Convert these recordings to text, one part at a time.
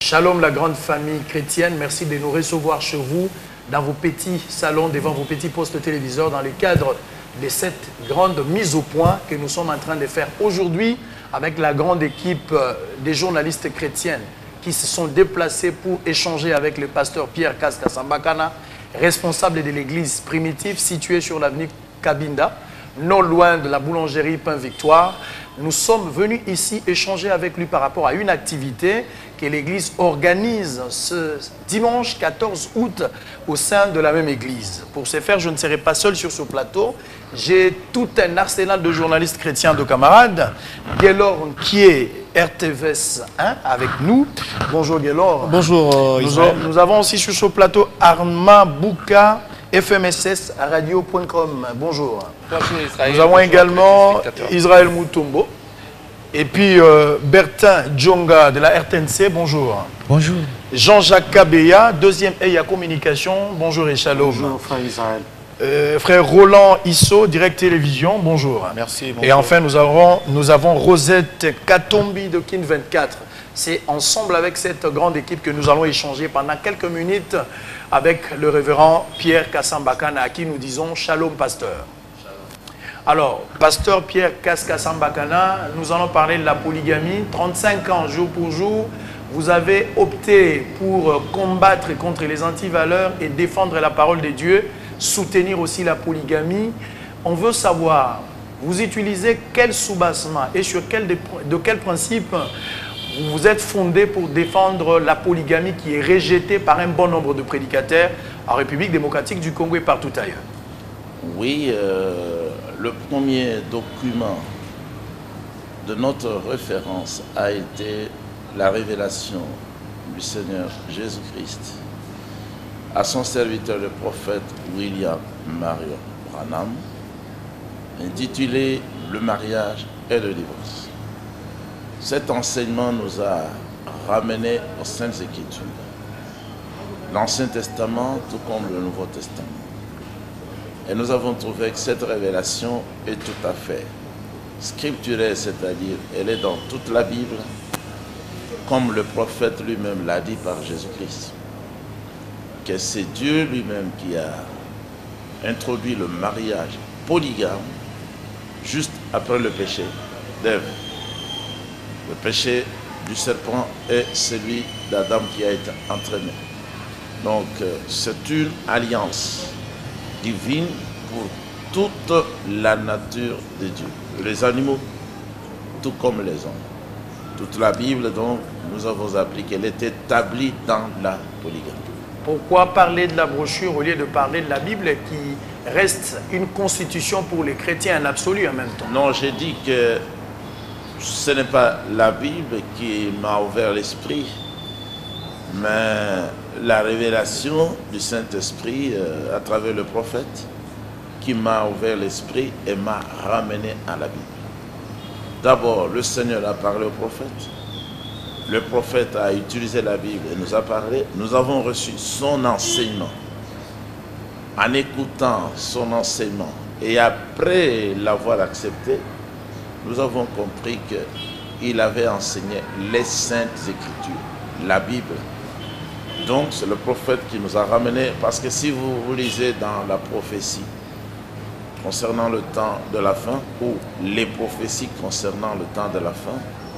Shalom la grande famille chrétienne, merci de nous recevoir chez vous, dans vos petits salons, devant vos petits postes téléviseurs, dans le cadre de cette grande mise au point que nous sommes en train de faire aujourd'hui avec la grande équipe des journalistes chrétiennes qui se sont déplacés pour échanger avec le pasteur Pierre Kaskasambakana, responsable de l'église primitive située sur l'avenue Kabinda, non loin de la boulangerie Pain Victoire. Nous sommes venus ici échanger avec lui par rapport à une activité que l'église organise ce dimanche 14 août au sein de la même église. Pour ce faire, je ne serai pas seul sur ce plateau. J'ai tout un arsenal de journalistes chrétiens, de camarades. Guélor qui est RTVS 1 avec nous. Bonjour Guélor. Bonjour Israël. Nous avons aussi sur ce plateau Armand Bouka, FMSS Radio.com. Bonjour. Bonjour Israël. Nous avons également Israël Moutombo. Et puis Bertin Djonga de la RTNC. Bonjour. Bonjour. Jean-Jacques Kabeya, deuxième EIA Communication. Bonjour et shalom. Bonjour frère Israël. Frère Roland Isso, Direct Télévision. Bonjour. Merci. Bonjour. Et enfin, nous avons Rosette Katombi de Kin 24. C'est ensemble avec cette grande équipe que nous allons échanger pendant quelques minutes avec le révérend Pierre Kassambakana, à qui nous disons Shalom Pasteur. Shalom. Alors, Pasteur Pierre Kassambakana, nous allons parler de la polygamie. 35 ans, jour pour jour, vous avez opté pour combattre contre les antivaleurs et défendre la parole de Dieu, soutenir aussi la polygamie. On veut savoir, vous utilisez quel soubassement et sur de quel principe vous êtes fondé pour défendre la polygamie qui est rejetée par un bon nombre de prédicateurs en République démocratique du Congo et partout ailleurs? Oui, le premier document de notre référence a été la révélation du Seigneur Jésus-Christ à son serviteur le prophète William Marion Branham, intitulé « Le mariage et le divorce ». Cet enseignement nous a ramenés aux Saintes Écritures, l'Ancien Testament tout comme le Nouveau Testament. Et nous avons trouvé que cette révélation est tout à fait scripturelle, c'est-à-dire elle est dans toute la Bible, comme le prophète lui-même l'a dit par Jésus-Christ, que c'est Dieu lui-même qui a introduit le mariage polygame juste après le péché d'Ève. Le péché du serpent est celui d'Adam qui a été entraîné. Donc, c'est une alliance divine pour toute la nature de Dieu. Les animaux, tout comme les hommes. Toute la Bible, donc, nous avons appris qu'elle est établie dans la polygamie. Pourquoi parler de la brochure au lieu de parler de la Bible qui reste une constitution pour les chrétiens en absolu en même temps? Non, j'ai dit que ce n'est pas la Bible qui m'a ouvert l'esprit, mais la révélation du Saint-Esprit à travers le prophète qui m'a ouvert l'esprit et m'a ramené à la Bible. D'abord, le Seigneur a parlé au prophète. Le prophète a utilisé la Bible et nous a parlé. Nous avons reçu son enseignement. En écoutant son enseignement et après l'avoir accepté, nous avons compris qu'il avait enseigné les Saintes Écritures, la Bible. Donc c'est le prophète qui nous a ramenés, parce que si vous lisez dans la prophétie concernant le temps de la fin, ou les prophéties concernant le temps de la fin.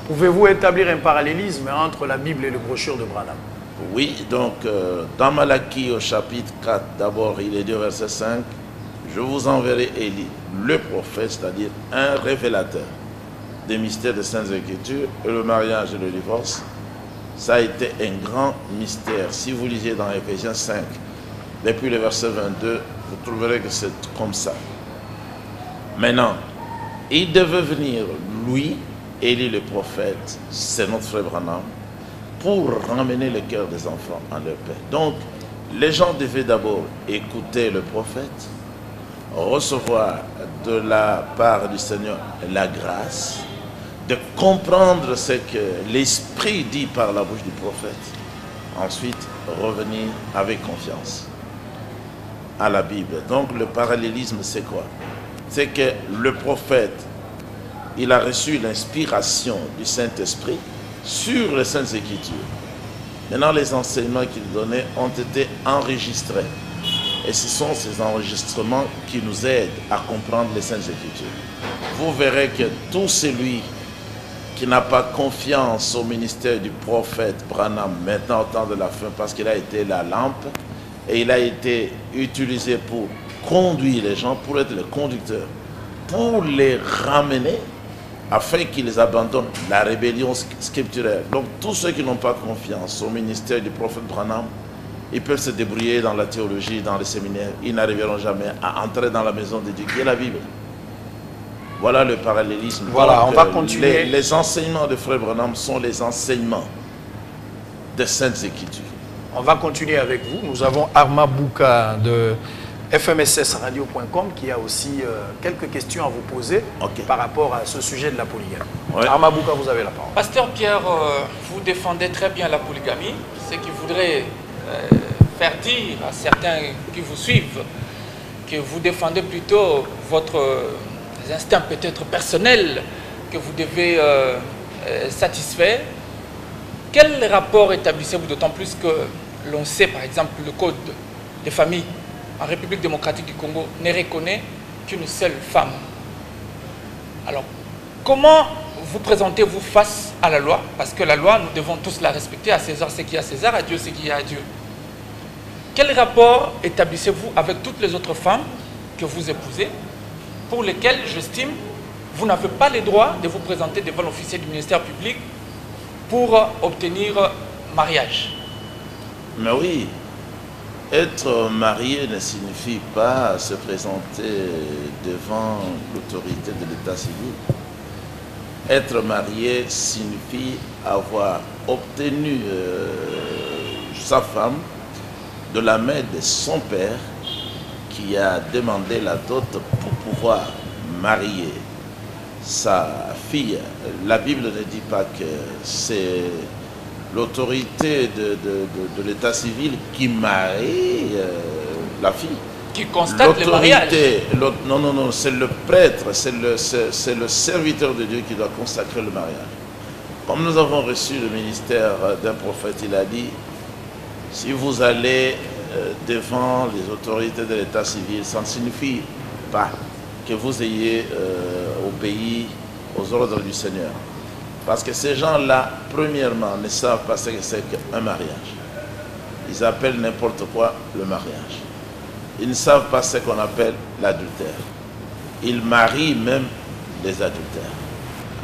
Pouvez-vous établir un parallélisme entre la Bible et le brochure de Branham? Oui, donc dans Malachie au chapitre 4, d'abord il est dit au verset 5, je vous enverrai Élie, le prophète, c'est-à-dire un révélateur des mystères des Saintes Écritures, et le mariage et le divorce. Ça a été un grand mystère. Si vous lisez dans Éphésiens 5, depuis le verset 22, vous trouverez que c'est comme ça. Maintenant, il devait venir, lui, Élie le prophète, c'est notre frère Branham, pour ramener le cœur des enfants en leur paix. Donc, les gens devaient d'abord écouter le prophète, recevoir de la part du Seigneur la grâce, de comprendre ce que l'Esprit dit par la bouche du prophète. Ensuite, revenir avec confiance à la Bible. Donc, le parallélisme, c'est quoi? C'est que le prophète, il a reçu l'inspiration du Saint-Esprit sur les Saintes Écritures. Maintenant, les enseignements qu'il donnait ont été enregistrés. Et ce sont ces enregistrements qui nous aident à comprendre les Saintes Écritures. Vous verrez que tout celui qui n'a pas confiance au ministère du prophète Branham maintenant au temps de la fin, parce qu'il a été la lampe et il a été utilisé pour conduire les gens, pour être le conducteur, pour les ramener afin qu'ils abandonnent la rébellion scripturaire. Donc tous ceux qui n'ont pas confiance au ministère du prophète Branham, ils peuvent se débrouiller dans la théologie, dans les séminaires, ils n'arriveront jamais à entrer dans la maison de Dieu qui est la Bible. Voilà le parallélisme. Voilà, donc, on va continuer. Les enseignements de Frère Branham sont les enseignements des Saintes Écritures. On va continuer avec vous. Nous avons Arma Bouka de fmssradio.com qui a aussi quelques questions à vous poser par rapport à ce sujet de la polygamie. Ouais. Arma Bouka, vous avez la parole. Pasteur Pierre, vous défendez très bien la polygamie, ce qui voudrait faire dire à certains qui vous suivent que vous défendez plutôt votre instincts peut-être personnels que vous devez satisfaire. Quel rapport établissez-vous, d'autant plus que l'on sait par exemple le code des familles en République démocratique du Congo ne reconnaît qu'une seule femme. Alors, comment vous présentez-vous face à la loi? Parce que la loi, nous devons tous la respecter, à César ce qui est à César, à Dieu ce qui est à Dieu. Quel rapport établissez-vous avec toutes les autres femmes que vous épousez, pour lesquelles, j'estime, vous n'avez pas le droit de vous présenter devant l'officier du ministère public pour obtenir mariage? Mais oui, être marié ne signifie pas se présenter devant l'autorité de l'état civil. Être marié signifie avoir obtenu sa femme de la main de son père qui a demandé la dot pour pouvoir marier sa fille. La Bible ne dit pas que c'est l'autorité de l'état civil qui marie la fille. Qui constate le mariage. Non, non, non, c'est le prêtre, c'est le serviteur de Dieu qui doit consacrer le mariage. Comme nous avons reçu le ministère d'un prophète, il a dit, si vous allez devant les autorités de l'état civil, ça ne signifie pas que vous ayez obéi aux ordres du Seigneur. Parce que ces gens-là, premièrement, ne savent pas ce que c'est qu'un mariage. Ils appellent n'importe quoi le mariage. Ils ne savent pas ce qu'on appelle l'adultère. Ils marient même les adultères.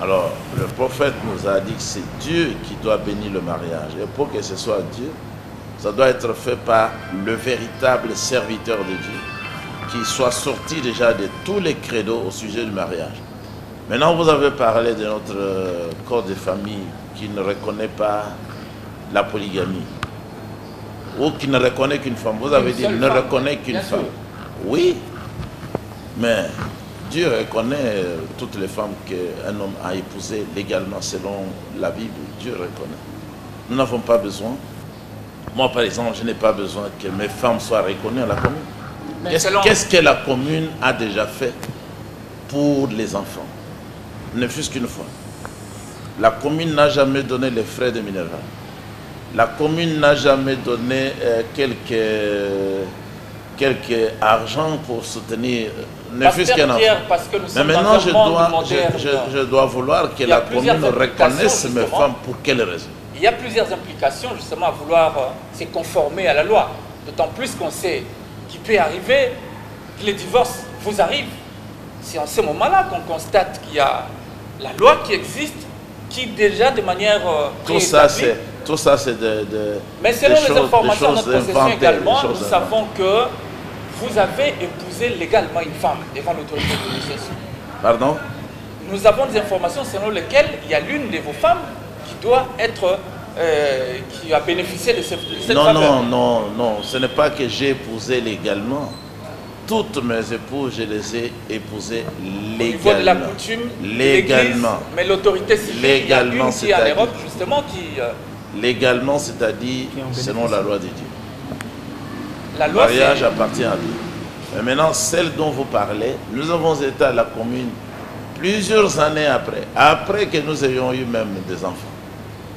Alors, le prophète nous a dit que c'est Dieu qui doit bénir le mariage. Et pour que ce soit Dieu, ça doit être fait par le véritable serviteur de Dieu, qui soit sorti déjà de tous les credos au sujet du mariage. Maintenant, vous avez parlé de notre code de famille qui ne reconnaît pas la polygamie, ou qui ne reconnaît qu'une femme. Vous avez dit ne reconnaît qu'une femme. Oui, mais Dieu reconnaît toutes les femmes qu'un homme a épousées légalement selon la Bible. Dieu reconnaît. Nous n'avons pas besoin. Moi, par exemple, je n'ai pas besoin que mes femmes soient reconnues à la commune. Qu'est-ce que la commune a déjà fait pour les enfants? Ne fût-ce qu'une fois. La commune n'a jamais donné les frais de minéral. La commune n'a jamais donné quelques argent pour soutenir ne fût-ce qu'un enfant. Mais maintenant, je dois vouloir que la commune reconnaisse mes femmes. Pour quelle raison? Il y a plusieurs implications justement à vouloir se conformer à la loi. D'autant plus qu'on sait qu'il peut arriver que les divorces vous arrivent. C'est en ce moment-là qu'on constate qu'il y a la loi qui existe, qui déjà de manière tout ça c'est mais selon les informations de notre possession également, nous savons que vous avez épousé légalement une femme devant l'autorité de l'administration. Pardon? Nous avons des informations selon lesquelles il y a l'une de vos femmes qui doit être qui a bénéficié de cette faveur. Non, ce n'est pas que j'ai épousé légalement. Toutes mes épouses, je les ai épousées légalement. Au niveau de la coutume, légalement. Mais l'autorité civile, légalement, il y a une qui en Europe justement qui... Légalement, c'est-à-dire selon la loi de Dieu. La loi, le mariage appartient à Dieu. Mais maintenant, celle dont vous parlez, nous avons été à la commune plusieurs années après que nous ayons eu même des enfants.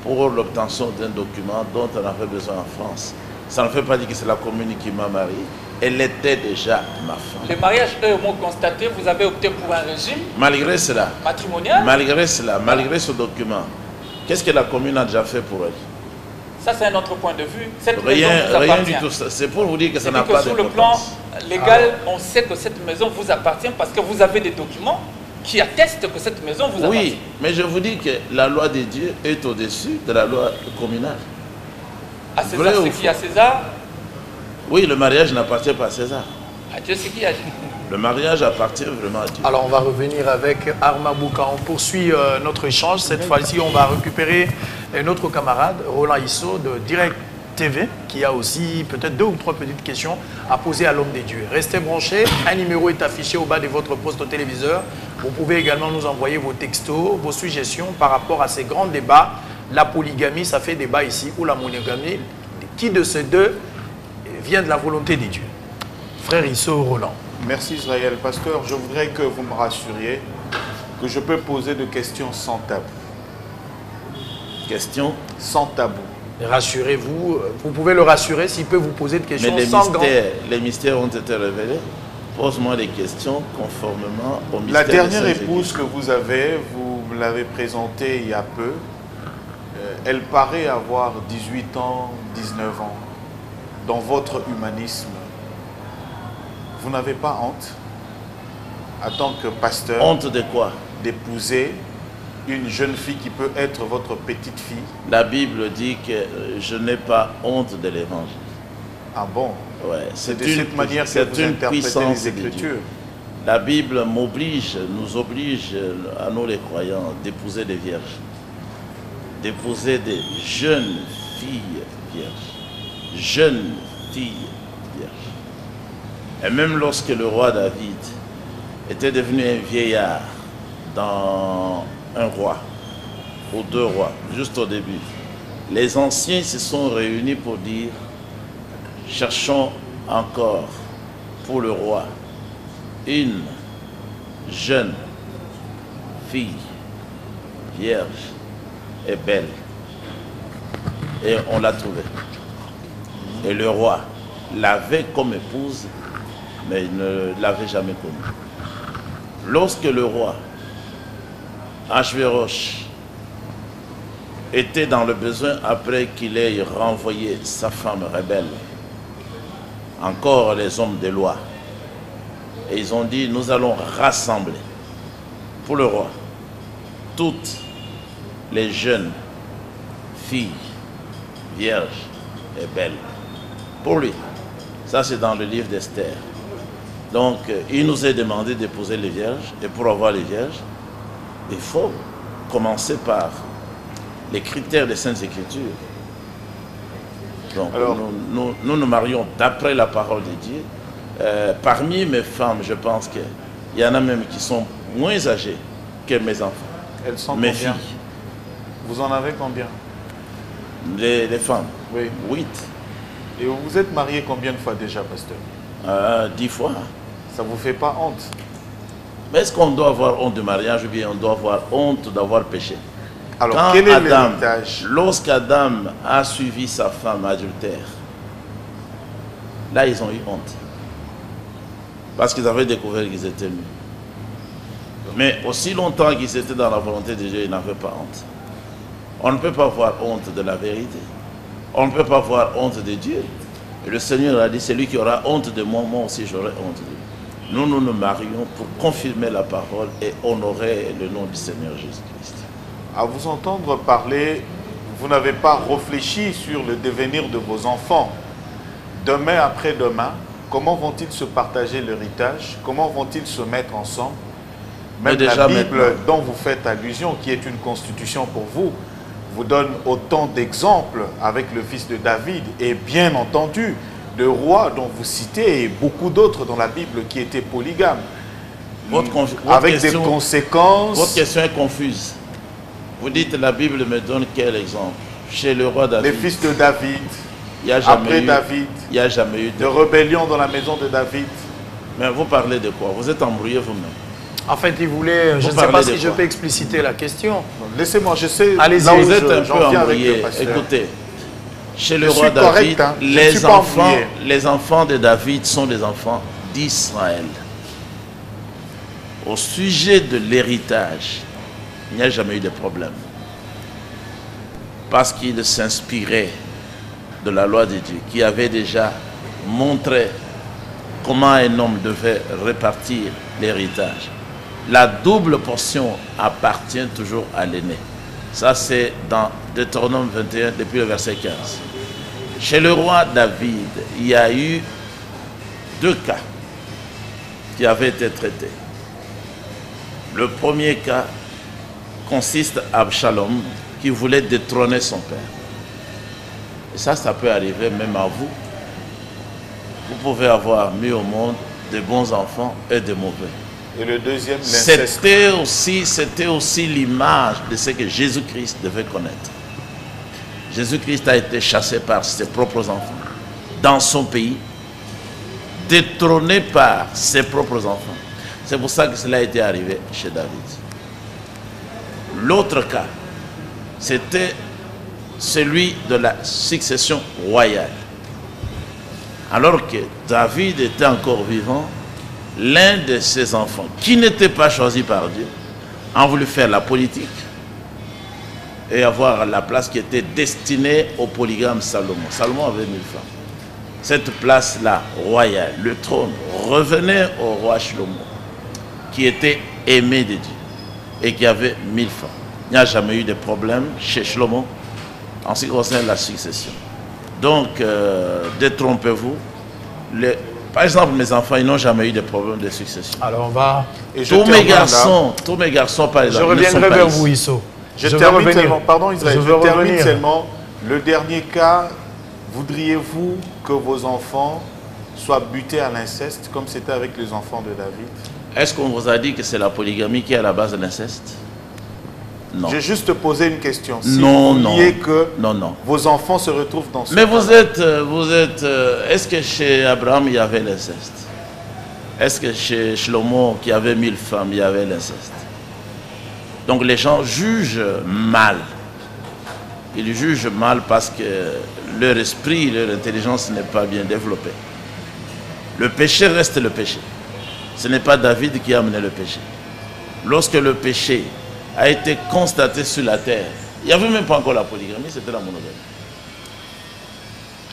pour l'obtention d'un document dont on avait besoin en France. Ça ne veut pas dire que c'est la commune qui m'a marié. Elle était déjà ma femme. Le mariage, eux m'ont constaté, vous avez opté pour un régime Malgré cela, matrimonial. malgré cela, malgré ce document, qu'est-ce que la commune a déjà fait pour elle? Ça, c'est un autre point de vue. Cette Rien, maison vous rien appartient. du tout. C'est pour vous dire que ça n'a C'est-à-dire pas que sur le plan d'importance. légal, on sait que cette maison vous appartient parce que vous avez des documents qui attestent que cette maison vous appartient. Oui, mais je vous dis que la loi de Dieu est au-dessus de la loi communale. À César, Vrai ou ce qui est à César, Oui, le mariage n'appartient pas à César. à Dieu, ce qui est à Dieu. Le mariage appartient vraiment à Dieu. Alors on va revenir avec Arma Bouka. On poursuit notre échange. Cette fois-ci, on va récupérer notre camarade Roland Isso de Direct TV qui a aussi peut-être 2 ou 3 petites questions à poser à l'homme des dieux. Restez branchés. Un numéro est affiché au bas de votre poste au téléviseur. Vous pouvez également nous envoyer vos textos, vos suggestions par rapport à ces grands débats. La polygamie, ça fait débat ici, ou la monogamie. Qui de ces deux vient de la volonté des dieux? Frère Isso, Roland. Merci Israël. Pasteur, je voudrais que vous me rassuriez que je peux poser des questions sans tabou. Question. Sans tabou. Rassurez-vous, vous pouvez le rassurer s'il peut vous poser des questions Mais sans grand... les mystères ont été révélés. Pose-moi des questions conformément au mystère. La dernière des Saintes épouse que vous avez, vous me l'avez présentée il y a peu. Elle paraît avoir 18 ans, 19 ans. Dans votre humanisme, vous n'avez pas honte, en tant que pasteur, Honte de quoi? d'épouser une jeune fille qui peut être votre petite fille? La Bible dit que je n'ai pas honte de l'évangile. Ah bon? Ouais, C'est de cette manière que vous interprétez les Écritures. La Bible m'oblige, nous oblige à nous les croyants d'épouser des vierges, d'épouser des jeunes filles vierges, jeunes filles vierges. Et même lorsque le roi David était devenu un vieillard dans un roi, ou 2 rois, juste au début, les anciens se sont réunis pour dire: cherchons encore pour le roi une jeune fille, vierge et belle. Et on l'a trouvée. Et le roi l'avait comme épouse, mais il ne l'avait jamais connue. Lorsque le roi Achvéroch était dans le besoin après qu'il ait renvoyé sa femme rebelle, encore les hommes de loi, et ils ont dit: nous allons rassembler pour le roi toutes les jeunes filles, vierges et belles. Pour lui, ça c'est dans le livre d'Esther. Donc il nous est demandé d'épouser les vierges, et pour avoir les vierges, il faut commencer par les critères des Saintes Écritures. Donc Alors, nous nous marions d'après la parole de Dieu. Parmi mes femmes, je pense qu'il y en a même qui sont moins âgées que mes enfants. Elles sont Mes combien? filles, Vous en avez combien? les femmes, Oui. 8, Et vous vous êtes marié combien de fois déjà, pasteur? 10 fois. Ça ne vous fait pas honte? Mais est-ce qu'on doit avoir honte de mariage ou bien on doit avoir honte d'avoir péché? Alors, Quand quel est Adam, l'héritage? lorsqu'Adam a suivi sa femme adultère, là ils ont eu honte. Parce qu'ils avaient découvert qu'ils étaient nus. Mais aussi longtemps qu'ils étaient dans la volonté de Dieu, ils n'avaient pas honte. On ne peut pas avoir honte de la vérité. On ne peut pas avoir honte de Dieu. Et le Seigneur a dit: celui qui aura honte de moi, moi aussi j'aurai honte de lui. Nous nous marions pour confirmer la parole et honorer le nom du Seigneur Jésus-Christ. À vous entendre parler, vous n'avez pas réfléchi sur le devenir de vos enfants. Demain après-demain, comment vont-ils se partager l'héritage? Comment vont-ils se mettre ensemble? Même Mais la déjà Bible maintenant, dont vous faites allusion, qui est une constitution pour vous, vous donne autant d'exemples avec le fils de David et bien entendu de rois dont vous citez et beaucoup d'autres dans la Bible qui étaient polygames. Avec des conséquences. Votre question est confuse. Vous dites: la Bible me donne quel exemple? Chez le roi David, Les fils de David, il n'y a jamais après eu, David, il n'y a jamais eu de rébellion dans la maison de David. Mais vous parlez de quoi? Vous êtes embrouillé vous-même. En fait, il voulait, je ne sais pas parlez si de je quoi? peux expliciter la question. Laissez-moi, je sais. Allez-y. là où Vous êtes un j'en peu viens avec le embrouillé. pasteur. Écoutez, chez le Je roi suis correct, David, hein. Je ne suis pas embrouillé. les enfants de David sont des enfants d'Israël. Au sujet de l'héritage, il n'y a jamais eu de problème. Parce qu'il s'inspirait de la loi de Dieu, qui avait déjà montré comment un homme devait répartir l'héritage. La double portion appartient toujours à l'aîné. Ça, c'est dans Deutéronome 21, depuis le verset 15. Chez le roi David, il y a eu 2 cas qui avaient été traités. Le premier cas consiste à Absalom qui voulait détrôner son père. Et ça peut arriver même à vous. Vous pouvez avoir mis au monde de bons enfants et de mauvais. Et le deuxième, l'inceste. C'était aussi l'image de ce que Jésus-Christ devait connaître. Jésus-Christ a été chassé par ses propres enfants dans son pays, détrôné par ses propres enfants. C'est pour ça que cela a été arrivé chez David. L'autre cas, c'était celui de la succession royale. Alors que David était encore vivant, l'un de ses enfants, qui n'était pas choisi par Dieu, a voulu faire la politique et avoir la place qui était destinée au polygame Salomon. Salomon avait 1000 femmes. Cette place-là, royale, le trône, revenait au roi Shlomo, qui était aimé de Dieu et qui avait 1000 femmes. Il n'y a jamais eu de problème chez Shlomo en ce qui concerne la succession. Donc, détrompez-vous. Par exemple, mes enfants, ils n'ont jamais eu de problème de succession. Alors on va... Et Tous mes garçons, par exemple, Je reviendrai vers vous, ici. Isso. Je vais termine revenir. seulement, pardon Israël, Je veux je termine revenir. seulement. Le dernier cas, voudriez-vous que vos enfants soient butés à l'inceste comme c'était avec les enfants de David? Est-ce qu'on vous a dit que c'est la polygamie qui est à la base de l'inceste? Non. J'ai juste posé une question. Si Non, vous vouliez que non. vos enfants se retrouvent dans ce Mais cas-là. vous êtes, est-ce que chez Abraham il y avait l'inceste? Est-ce que chez Shlomo qui avait 1000 femmes il y avait l'inceste? Donc les gens jugent mal. Ils jugent mal parce que leur esprit, leur intelligence n'est pas bien développée. Le péché reste le péché. Ce n'est pas David qui a amené le péché. Lorsque le péché a été constaté sur la terre, il n'y avait même pas encore la polygamie, c'était la monogamie.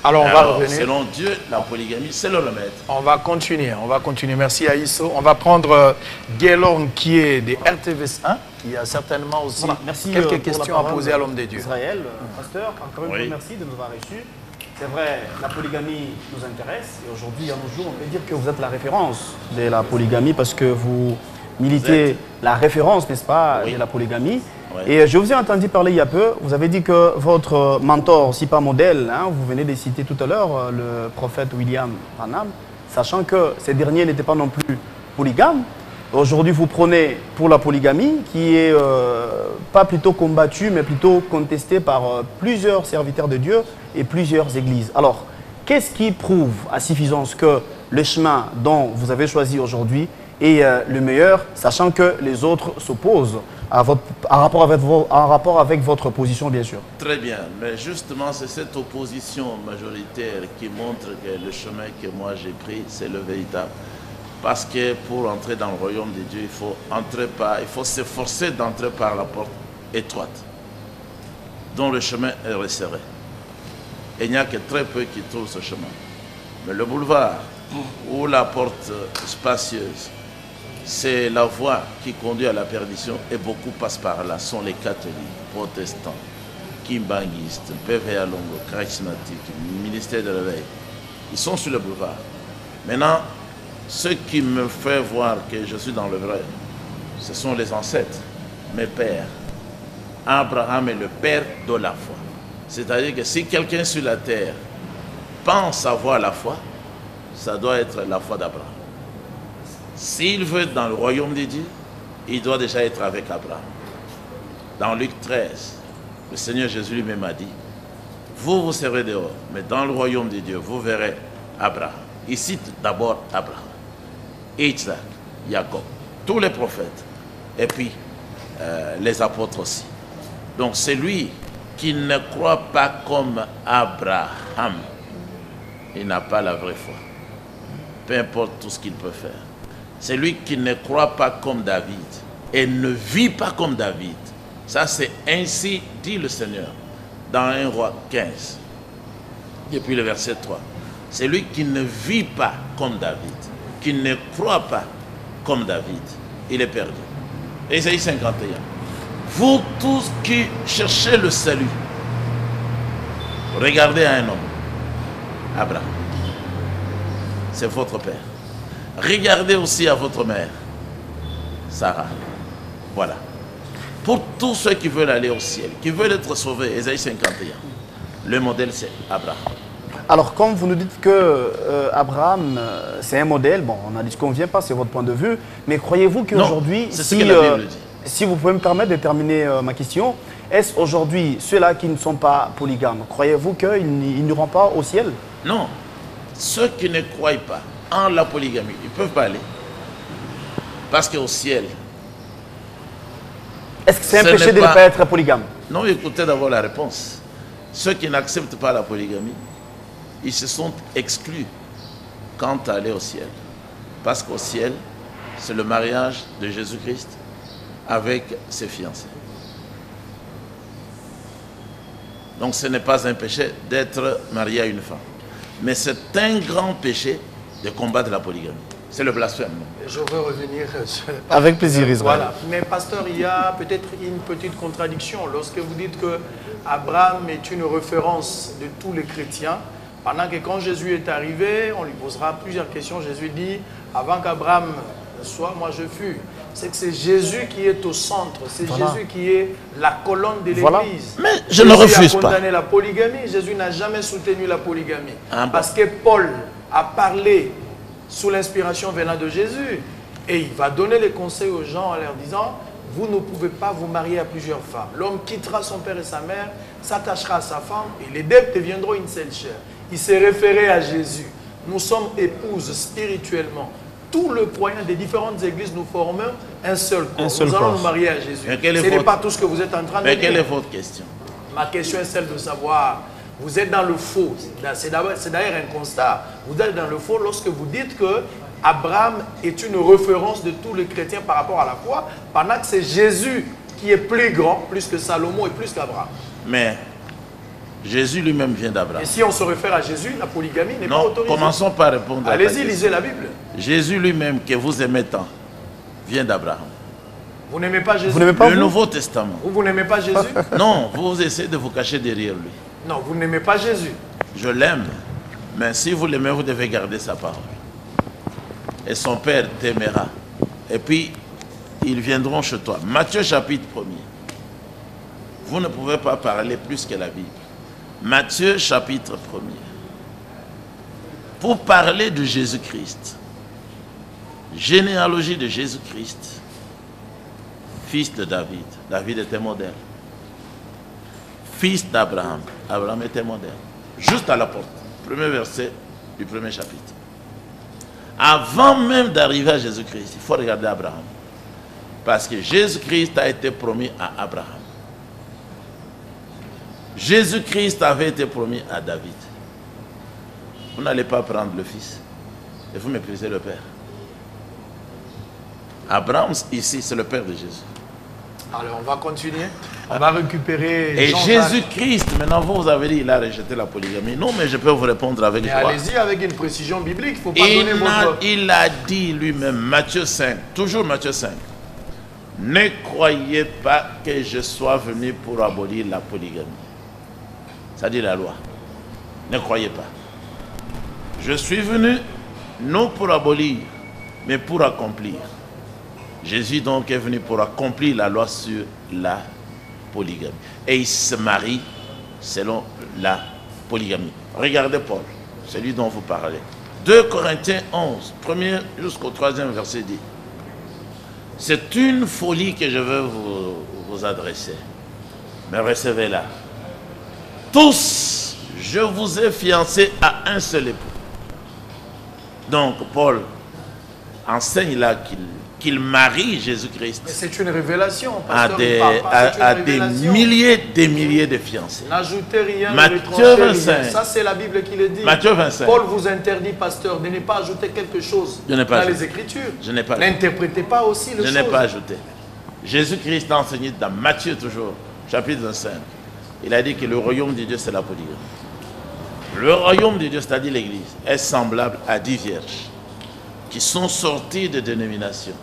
Alors on va revenir. Selon Dieu, la polygamie, c'est le remède. On va continuer. Merci à Isso. On va prendre Guélon qui est des RTV1, qui a certainement aussi Merci, quelques pour questions la à parole, poser à l'homme de Dieu. Israël, pasteur, encore une fois, merci de nous avoir reçus. C'est vrai, la polygamie nous intéresse. Et aujourd'hui, à nos jours, on peut dire que vous êtes la référence de la polygamie parce que vous militez la référence, n'est-ce pas, de la polygamie. Oui. Et je vous ai entendu parler il y a peu. Vous avez dit que votre mentor, si pas modèle, vous venez de citer tout à l'heure le prophète William Branham, sachant que ces derniers n'étaient pas non plus polygames. Aujourd'hui, vous prenez pour la polygamie qui est pas plutôt combattue, mais plutôt contestée par plusieurs serviteurs de Dieu et plusieurs églises. Alors, qu'est-ce qui prouve à suffisance que le chemin dont vous avez choisi aujourd'hui est le meilleur, sachant que les autres s'opposent en rapport avec votre position, bien sûr? Très bien, mais justement, c'est cette opposition majoritaire qui montre que le chemin que moi j'ai pris, c'est le véritable. Parce que pour entrer dans le royaume de Dieu, il faut s'efforcer d'entrer par la porte étroite, dont le chemin est resserré. Et il n'y a que très peu qui trouvent ce chemin. Mais le boulevard ou la porte spacieuse, c'est la voie qui conduit à la perdition et beaucoup passent par là. Sont les catholiques, protestants, kimbanguistes, PVA Longo, charismatiques, ministère de l'éveil. Ils sont sur le boulevard. Maintenant, ce qui me fait voir que je suis dans le vrai, ce sont les ancêtres, mes pères. Abraham est le père de la foi. C'est-à-dire que si quelqu'un sur la terre pense avoir la foi, ça doit être la foi d'Abraham. S'il veut être dans le royaume de Dieu, il doit déjà être avec Abraham. Dans Luc 13, le Seigneur Jésus lui-même a dit, vous serez dehors, mais dans le royaume de Dieu, vous verrez Abraham. Il cite d'abord Abraham, Isaac, Jacob. tous les prophètes, et puis les apôtres aussi. Donc c'est lui qui ne croit pas comme Abraham, il n'a pas la vraie foi. Peu importe tout ce qu'il peut faire. C'est lui qui ne croit pas comme David et ne vit pas comme David. Ça, c'est ainsi dit le Seigneur dans 1 Roi 15. Et puis le verset 3. C'est lui qui ne vit pas comme David, qui ne croit pas comme David. Il est perdu. Ésaïe 51. Vous tous qui cherchez le salut, regardez à un homme, Abraham. C'est votre père. Regardez aussi à votre mère, Sarah. Voilà. Pour tous ceux qui veulent aller au ciel, qui veulent être sauvés, Ésaïe 51, le modèle c'est Abraham. Alors, comme vous nous dites que Abraham, c'est un modèle, bon, on a dit ce qu'on ne vient pas, c'est votre point de vue, mais croyez-vous qu'aujourd'hui, c'est ce que la Bible dit. Si vous pouvez me permettre de terminer ma question, est-ce aujourd'hui, ceux-là qui ne sont pas polygames, croyez-vous qu'ils n'iront pas au ciel? Non. Ceux qui ne croient pas en la polygamie, ils ne peuvent pas aller. Parce qu'au ciel... Est-ce que c'est un péché de ne pas être polygame? Non, écoutez d'abord la réponse. Ceux qui n'acceptent pas la polygamie, ils se sont exclus quant à aller au ciel. Parce qu'au ciel, c'est le mariage de Jésus-Christ avec ses fiancés. Donc ce n'est pas un péché d'être marié à une femme. Mais c'est un grand péché de combattre la polygamie. C'est le blasphème. Je veux revenir sur... Avec plaisir, Israël. Voilà. Mais pasteur, il y a peut-être une petite contradiction lorsque vous dites que Abraham est une référence de tous les chrétiens, pendant que quand Jésus est arrivé, on lui posera plusieurs questions. Jésus dit, avant qu'Abraham soit, moi je fus. C'est que c'est Jésus qui est au centre, c'est Jésus qui est la colonne de l'Église. Mais je ne refuse pas. Jésus a condamné la polygamie, Jésus n'a jamais soutenu la polygamie. Parce que Paul a parlé sous l'inspiration venant de Jésus et il va donner les conseils aux gens en leur disant, vous ne pouvez pas vous marier à plusieurs femmes. L'homme quittera son père et sa mère, s'attachera à sa femme et les deux deviendront une seule chair. Il s'est référé à Jésus. Nous sommes épouses spirituellement. Tous les croyants des différentes églises, nous formons un seul corps. Nous allons nous marier à Jésus. Ce n'est pas tout ce que vous êtes en train de dire. Mais quelle est votre question? Ma question est celle de savoir, vous êtes dans le faux. C'est d'ailleurs un constat. Vous êtes dans le faux lorsque vous dites que Abraham est une référence de tous les chrétiens par rapport à la foi, pendant que c'est Jésus qui est plus grand, plus que Salomon et plus qu'Abraham. Mais Jésus lui-même vient d'Abraham. Et si on se réfère à Jésus, la polygamie n'est pas autorisée. Commençons par répondre à la question. Allez-y, lisez la Bible. Jésus lui-même, que vous aimez tant, vient d'Abraham. Vous n'aimez pas Jésus? Vous n'aimez pas le Nouveau Testament. Vous n'aimez pas Jésus? Non, vous essayez de vous cacher derrière lui. Non, vous n'aimez pas Jésus. Je l'aime, mais si vous l'aimez, vous devez garder sa parole. Et son Père t'aimera. Et puis, ils viendront chez toi. Matthieu chapitre 1er. Vous ne pouvez pas parler plus que la Bible. Matthieu chapitre 1er. Pour parler de Jésus-Christ, généalogie de Jésus-Christ, fils de David. David était modèle. Fils d'Abraham. Abraham était modèle. Juste à la porte. Premier verset du premier chapitre. Avant même d'arriver à Jésus-Christ, il faut regarder Abraham. Parce que Jésus-Christ a été promis à Abraham. Jésus-Christ avait été promis à David. Vous n'allez pas prendre le fils et vous méprisez le père. Abraham, ici, c'est le père de Jésus. Alors, on va continuer. On va récupérer Et Jean-Jacques. Jésus-Christ, maintenant vous avez dit, il a rejeté la polygamie. Non, mais je peux vous répondre avec joie. Allez-y avec une précision biblique. Il ne faut pas donner votre... Il a dit lui-même, Matthieu 5, toujours Matthieu 5, ne croyez pas que je sois venu pour abolir la polygamie. Ça dit la loi. Ne croyez pas. Je suis venu non pour abolir, mais pour accomplir. Jésus donc est venu pour accomplir la loi sur la polygamie. Et il se marie selon la polygamie. Regardez Paul, celui dont vous parlez. 2 Corinthiens 11, 1er jusqu'au 3e verset dit, c'est une folie que je veux vous adresser. Mais recevez-la. Tous, je vous ai fiancés à un seul époux. Donc Paul enseigne là qu'il marie Jésus-Christ Mais c'est une révélation, à pasteur. des milliers de fiancés. N'ajoutez rien, ne Matthieu retranchez rien. 25. Ça, c'est la Bible qui le dit. Matthieu 25. Paul vous interdit, pasteur, de ne pas ajouter quelque chose Je n'ai pas dans ajouté. les Écritures. Je n'ai pas N'interprétez pas aussi les Je choses. n'ai pas ajouté. Jésus-Christ a enseigné dans Matthieu toujours, chapitre 25. Il a dit que le royaume de Dieu, c'est la polygamie. Le royaume de Dieu, c'est-à-dire l'Église, est semblable à 10 vierges qui sont sorties de dénominations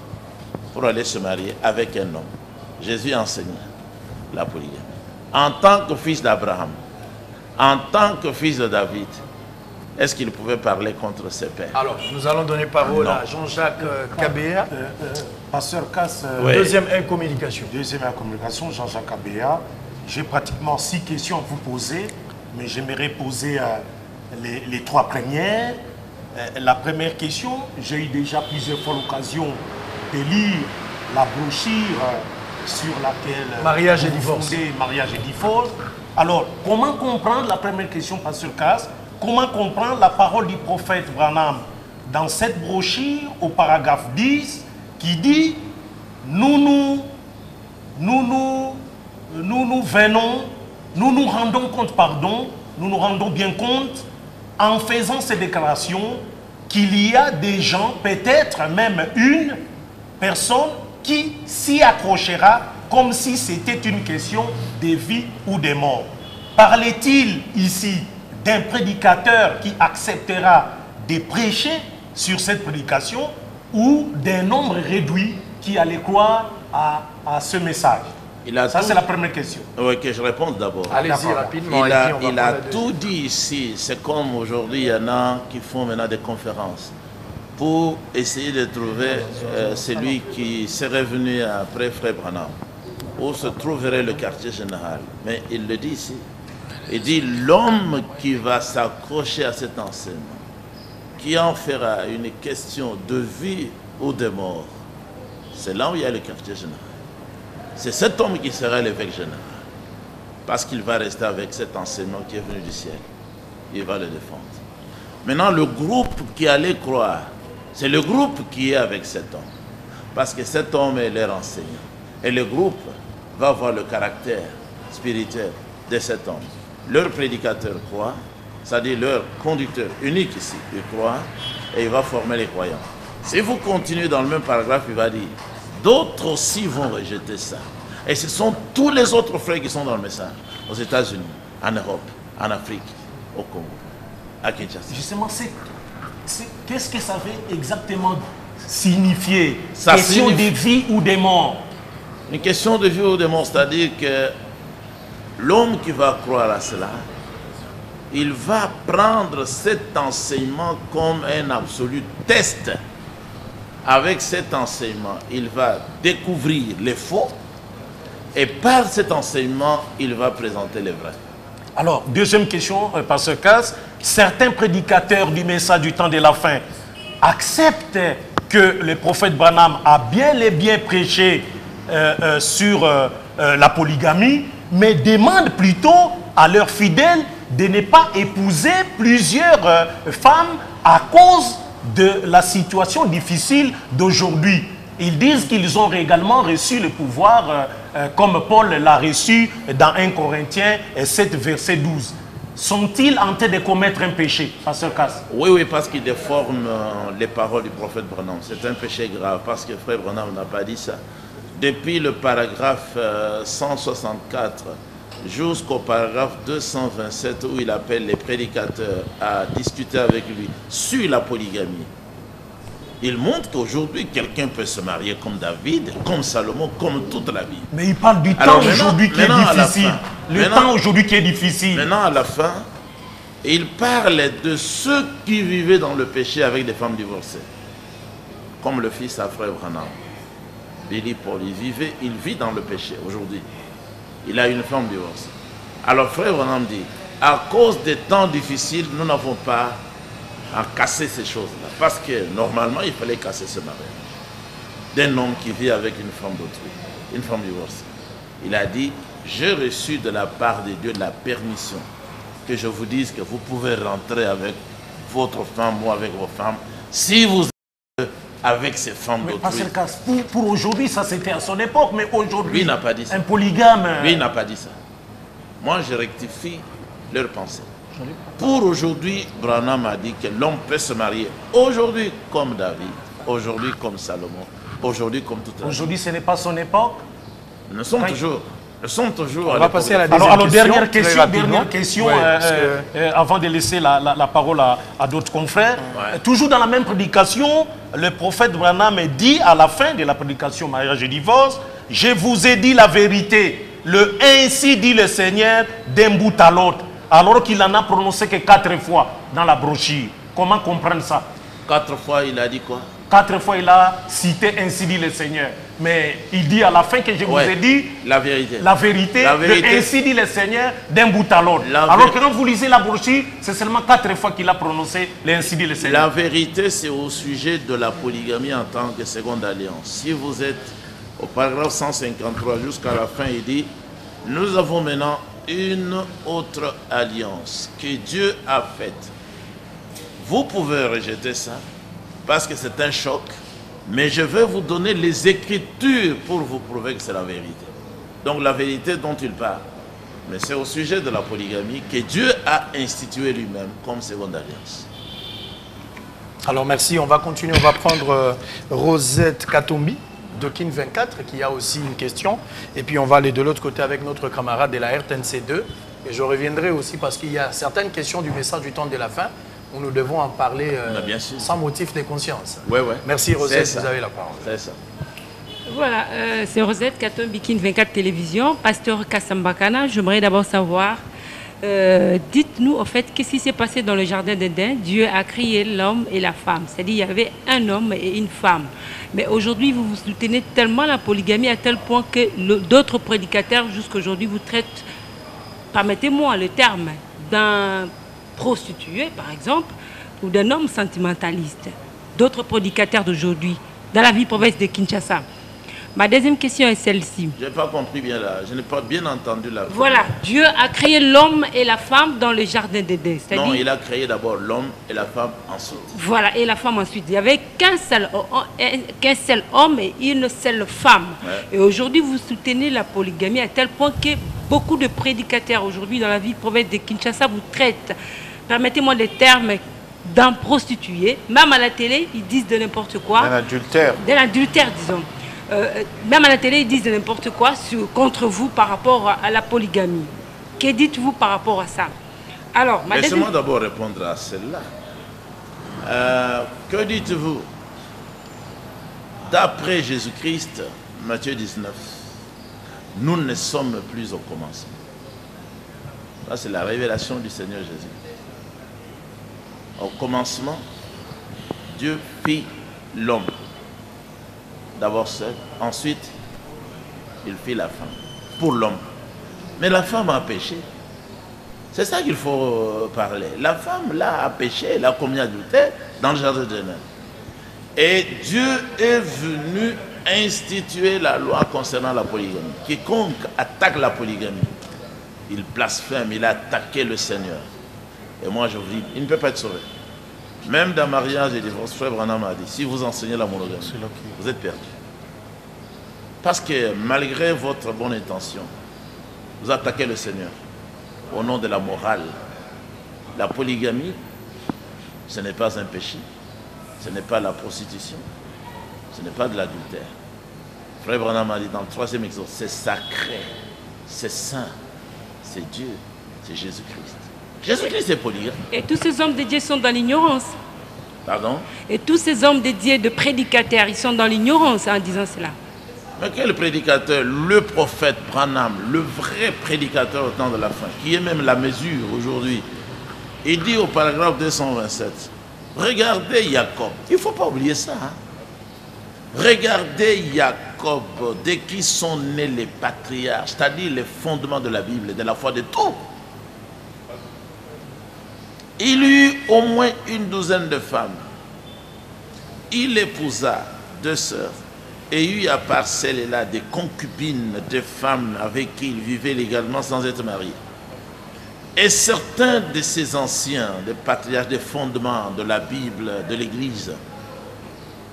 pour aller se marier avec un homme. Jésus a enseigné la polygamie. En tant que fils d'Abraham, en tant que fils de David, est-ce qu'il pouvait parler contre ses pères? Alors, nous allons donner parole Non. à Jean-Jacques Kabea. Pasteur Casse, Oui. Deuxième incommunication. deuxième communication, Jean-Jacques Abéa. J'ai pratiquement 6 questions à vous poser, mais j'aimerais poser les 3 premières. La première question, j'ai eu déjà plusieurs fois l'occasion de lire la brochure sur laquelle... Mariage et vous divorce. fondez Mariage et divorce. Alors, comment comprendre, la première question, Pasteur Casse, comment comprendre la parole du prophète Branham dans cette brochure au paragraphe 10 qui dit nous nous rendons compte, nous nous rendons bien compte en faisant ces déclarations qu'il y a des gens, peut-être même une personne qui s'y accrochera comme si c'était une question de vie ou de mort. Parlait-il ici d'un prédicateur qui acceptera de prêcher sur cette prédication ou d'un nombre réduit qui allait croire à ce message? Ça, c'est la première question. Oui, que je réponde d'abord. Allez-y rapidement. Il et puis on va a prendre la deuxième. tout dit ici. C'est comme aujourd'hui, il y en a qui font maintenant des conférences pour essayer de trouver celui qui serait venu après Frère Branham, où se trouverait le quartier général. Mais il le dit ici. Il dit l'homme qui va s'accrocher à cet enseignement, qui en fera une question de vie ou de mort, c'est là où il y a le quartier général. C'est cet homme qui sera l'évêque général. Parce qu'il va rester avec cet enseignement qui est venu du ciel. Il va le défendre. Maintenant, le groupe qui allait croire, c'est le groupe qui est avec cet homme. Parce que cet homme est leur enseignant. Et le groupe va voir le caractère spirituel de cet homme. Leur prédicateur croit, c'est-à-dire leur conducteur unique ici, il croit, et il va former les croyants. Si vous continuez dans le même paragraphe, il va dire d'autres aussi vont rejeter ça. Et ce sont tous les autres frères qui sont dans le message. Aux États-Unis, en Europe, en Afrique, au Congo, à Kinshasa. Justement, qu'est-ce que ça veut exactement signifier? Ça Question signifie- de vie ou de mort? Une question de vie ou de mort, c'est-à-dire que l'homme qui va croire à cela, il va prendre cet enseignement comme un absolu test. Avec cet enseignement, il va découvrir les faux et par cet enseignement, il va présenter les vrais. Alors, deuxième question, Pasteur Casse. Certains prédicateurs du message du temps de la fin acceptent que le prophète Branham a bien et bien prêché sur la polygamie, mais demandent plutôt à leurs fidèles de ne pas épouser plusieurs femmes à cause de la situation difficile d'aujourd'hui. Ils disent qu'ils ont également reçu le pouvoir, comme Paul l'a reçu dans 1 Corinthiens 7, verset 12. Sont-ils en train de commettre un péché, Pasteur Casse? Oui, parce qu'il déforme les paroles du prophète Branham. C'est un péché grave, parce que Frère Branham n'a pas dit ça. Depuis le paragraphe 164 jusqu'au paragraphe 227, où il appelle les prédicateurs à discuter avec lui sur la polygamie, il montre qu'aujourd'hui, quelqu'un peut se marier comme David, comme Salomon, comme toute la Bible. Mais il parle du Alors temps aujourd'hui qui est maintenant, à la difficile. fin, Le maintenant- temps aujourd'hui qui est difficile. Maintenant, à la fin, il parle de ceux qui vivaient dans le péché avec des femmes divorcées. Comme le fils à Frère Branham. Billy Paul, il vit dans le péché aujourd'hui. Il a une femme divorcée. Alors Frère Branham dit, à cause des temps difficiles, nous n'avons pas à casser ces choses-là. Parce que normalement, il fallait casser ce mariage d'un homme qui vit avec une femme d'autrui, une femme divorcée. Il a dit, j'ai reçu de la part de Dieu la permission que je vous dise que vous pouvez rentrer avec votre femme ou avec vos femmes si vous êtes avec ses femmes Mais d'autrui. Pasteur Casse, pour aujourd'hui, ça c'était à son époque, mais aujourd'hui, Lui n'a pas dit ça. un polygame... Lui, il n'a pas dit ça. Moi, je rectifie leur pensée. Pour aujourd'hui, Branham a dit que l'homme peut se marier aujourd'hui comme David, aujourd'hui comme Salomon, aujourd'hui comme tout le monde. Aujourd'hui, ce n'est pas son époque. Nous sommes toujours On va passer à la deuxième Alors, question. dernière très question, rapidement. dernière question avant de laisser la parole à d'autres confrères. Ouais. Toujours dans la même prédication, le prophète Branham dit à la fin de la prédication mariage et divorce, je vous ai dit la vérité, le ainsi dit le Seigneur d'un bout à l'autre, alors qu'il en a prononcé que 4 fois dans la brochure. Comment comprendre ça? 4 fois, il a dit quoi? 4 fois, il a cité ainsi dit le Seigneur. Mais il dit à la fin que je vous ai dit la vérité. la vérité, de ainsi dit le Seigneur d'un bout à l'autre. Alors que quand vous lisez la brochure, c'est seulement 4 fois qu'il a prononcé ainsi dit le Seigneur. La vérité, c'est au sujet de la polygamie en tant que seconde alliance. Si vous êtes au paragraphe 153 jusqu'à la fin, il dit, nous avons maintenant une autre alliance que Dieu a faite. Vous pouvez rejeter ça parce que c'est un choc, mais je vais vous donner les Écritures pour vous prouver que c'est la vérité. Donc la vérité dont il parle, mais c'est au sujet de la polygamie que Dieu a institué lui-même comme seconde alliance. Alors merci, on va continuer, on va prendre Rosette Katombi de Kin 24 qui a aussi une question. Et puis on va aller de l'autre côté avec notre camarade de la RTNC2. Et je reviendrai aussi parce qu'il y a certaines questions du message du temps de la fin où nous devons en parler bien sûr. sans motif de conscience. Ouais, ouais. Merci Rosette, C'est ça. vous avez la parole. C'est ça. Voilà, c'est Rosette Katombi Kin 24 Télévision. Pasteur Kassambakana, j'aimerais d'abord savoir, dites-nous en fait, qu'est-ce qui s'est passé dans le jardin d'Éden? Dieu a créé l'homme et la femme, c'est-à-dire il y avait un homme et une femme. Mais aujourd'hui, vous soutenez tellement la polygamie à tel point que d'autres prédicateurs jusqu'à aujourd'hui vous traitent, permettez-moi le terme, d'un prostitué par exemple, ou d'un homme sentimentaliste. D'autres prédicateurs d'aujourd'hui, dans la ville province de Kinshasa. Ma deuxième question est celle-ci. Je n'ai pas compris bien là, je n'ai pas bien entendu la. Voilà, Dieu a créé l'homme et la femme dans le jardin d'Éden. Non, il a créé d'abord l'homme et la femme ensuite. Voilà, et la femme ensuite. Il n'y avait qu'un seul homme et une seule femme. Ouais. Et aujourd'hui, vous soutenez la polygamie à tel point que beaucoup de prédicateurs aujourd'hui dans la ville province de Kinshasa vous traitent, permettez-moi les termes, d'un prostitué. Même à la télé, ils disent de n'importe quoi. D'un adultère. D'un adultère, disons. Même à la télé, ils disent de n'importe quoi contre vous par rapport à la polygamie. Que dites-vous par rapport à ça? Alors, laissez-moi d'abord répondre à celle-là. Que dites-vous? D'après Jésus-Christ, Matthieu 19, nous ne sommes plus au commencement. Ça, c'est la révélation du Seigneur Jésus. Au commencement, Dieu fit l'homme. D'abord seul, ensuite, il fit la femme, pour l'homme. Mais la femme a péché. C'est ça qu'il faut parler. La femme, là, a péché, elle a commis adultère dans le jardin d'Éden. Et Dieu est venu instituer la loi concernant la polygamie. Quiconque attaque la polygamie, il blasphème, il a attaqué le Seigneur. Et moi, je vous dis, il ne peut pas être sauvé. Même dans mariage et divorce, Frère Branham a dit, si vous enseignez la monogamie, vous êtes perdu. Parce que malgré votre bonne intention, vous attaquez le Seigneur au nom de la morale. La polygamie, ce n'est pas un péché, ce n'est pas la prostitution, ce n'est pas de l'adultère. Frère Branham a dit dans le 3e exode, c'est sacré, c'est saint, c'est Dieu, c'est Jésus-Christ. Jésus-Christ est polygame. Et tous ces hommes de Dieu sont dans l'ignorance. Pardon? Et tous ces hommes de Dieu, de prédicateurs, ils sont dans l'ignorance en disant cela. Mais quel prédicateur? Le prophète Branham, le vrai prédicateur au temps de la fin, qui est même la mesure aujourd'hui. Il dit au paragraphe 227, regardez Jacob. Il ne faut pas oublier ça. Hein? Regardez Jacob, de qui sont nés les patriarches, c'est-à-dire les fondements de la Bible, de la foi de tout. Il eut au moins une douzaine de femmes. Il épousa 2 sœurs et eut à part celles-là des concubines, des femmes avec qui il vivait légalement sans être marié. Et certains de ces anciens, des patriarches, des fondements de la Bible, de l'Église,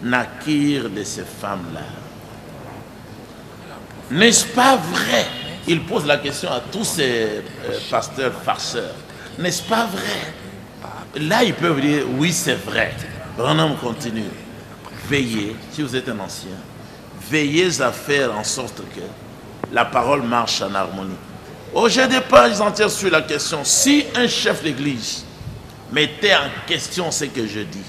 naquirent de ces femmes-là. N'est-ce pas vrai? Il pose la question à tous ces pasteurs farceurs. N'est-ce pas vrai? Là, ils peuvent dire, oui, c'est vrai. Branham continue. Veillez, si vous êtes un ancien, veillez à faire en sorte que la parole marche en harmonie. Oh, j'ai des pages entières sur la question. Si un chef d'église mettait en question ce que je dis,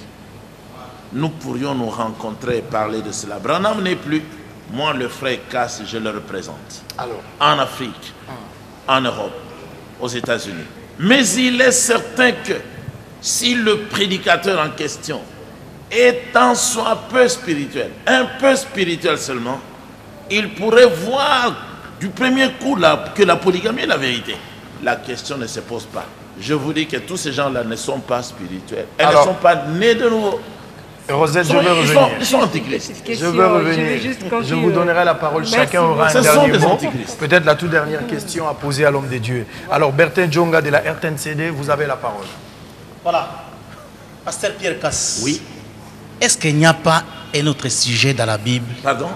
nous pourrions nous rencontrer et parler de cela. Branham n'est plus. Moi, le frère Cass, je le représente. Alors, en Afrique, en Europe, aux États-Unis. Mais il est certain que si le prédicateur en question est en soi peu spirituel, un peu spirituel seulement, il pourrait voir du premier coup que la polygamie est la vérité. La question ne se pose pas. Je vous dis que tous ces gens-là ne sont pas spirituels. Elles ne sont pas nés de nouveau. Rosette, je veux revenir. Ils sont antichristes. Je veux revenir. Je vous donnerai la parole. Chacun aura un dernier mot. Peut-être la toute dernière question à poser à l'homme de Dieu. Alors, Bertin Djonga de la RTNCD, vous avez la parole. Voilà. Pasteur Pierre Cass. Oui. Est-ce qu'il n'y a pas un autre sujet dans la Bible? Pardon?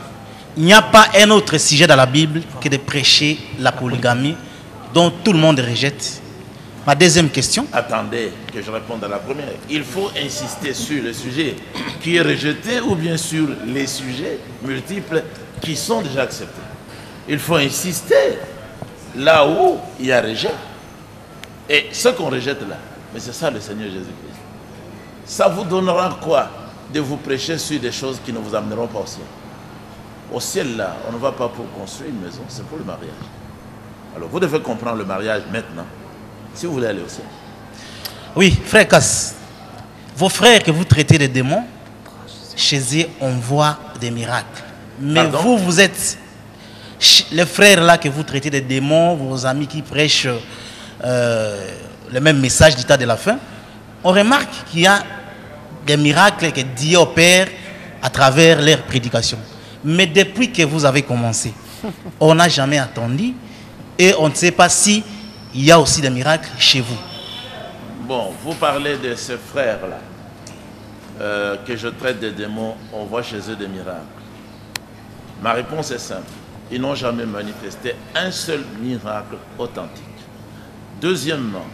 Il n'y a pas un autre sujet dans la Bible que de prêcher la polygamie dont tout le monde rejette. Ma deuxième question. Attendez que je réponde à la première. Il faut insister sur le sujet qui est rejeté ou bien sur les sujets multiples qui sont déjà acceptés. Il faut insister là où il y a rejet. Et ce qu'on rejette là, mais c'est ça le Seigneur Jésus-Christ. Ça vous donnera quoi de vous prêcher sur des choses qui ne vous amèneront pas au ciel? Au ciel là, on ne va pas pour construire une maison, c'est pour le mariage. Alors vous devez comprendre le mariage maintenant. Si vous voulez aller au ciel. Oui, frère Cass, vos frères que vous traitez de démons, chez eux, on voit des miracles. Mais pardon? vous êtes les frères là que vous traitez de démons, vos amis qui prêchent le même message du temps de la fin. On remarque qu'il y a des miracles que Dieu opère à travers leurs prédications. Mais depuis que vous avez commencé, on n'a jamais attendu et on ne sait pas si il y a aussi des miracles chez vous. Bon, vous parlez de ces frères-là que je traite de démons, on voit chez eux des miracles. Ma réponse est simple. Ils n'ont jamais manifesté un seul miracle authentique. Deuxièmement,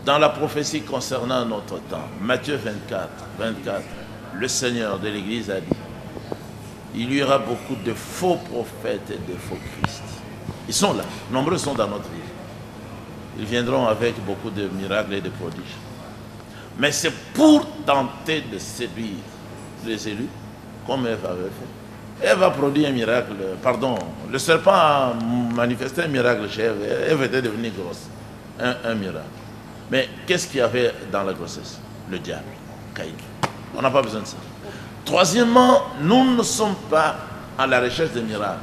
dans la prophétie concernant notre temps, Matthieu 24, le Seigneur de l'Église a dit, il y aura beaucoup de faux prophètes et de faux Christ. Ils sont là, nombreux sont dans notre vie. Ils viendront avec beaucoup de miracles et de prodiges. Mais c'est pour tenter de séduire les élus, comme Ève avait fait. Ève a produit un miracle, pardon, le serpent a manifesté un miracle chez Ève. Ève était devenue grosse, un miracle. Mais qu'est-ce qu'il y avait dans la grossesse? Le diable, Caïn. On n'a pas besoin de ça. Troisièmement, nous ne sommes pas à la recherche des miracles.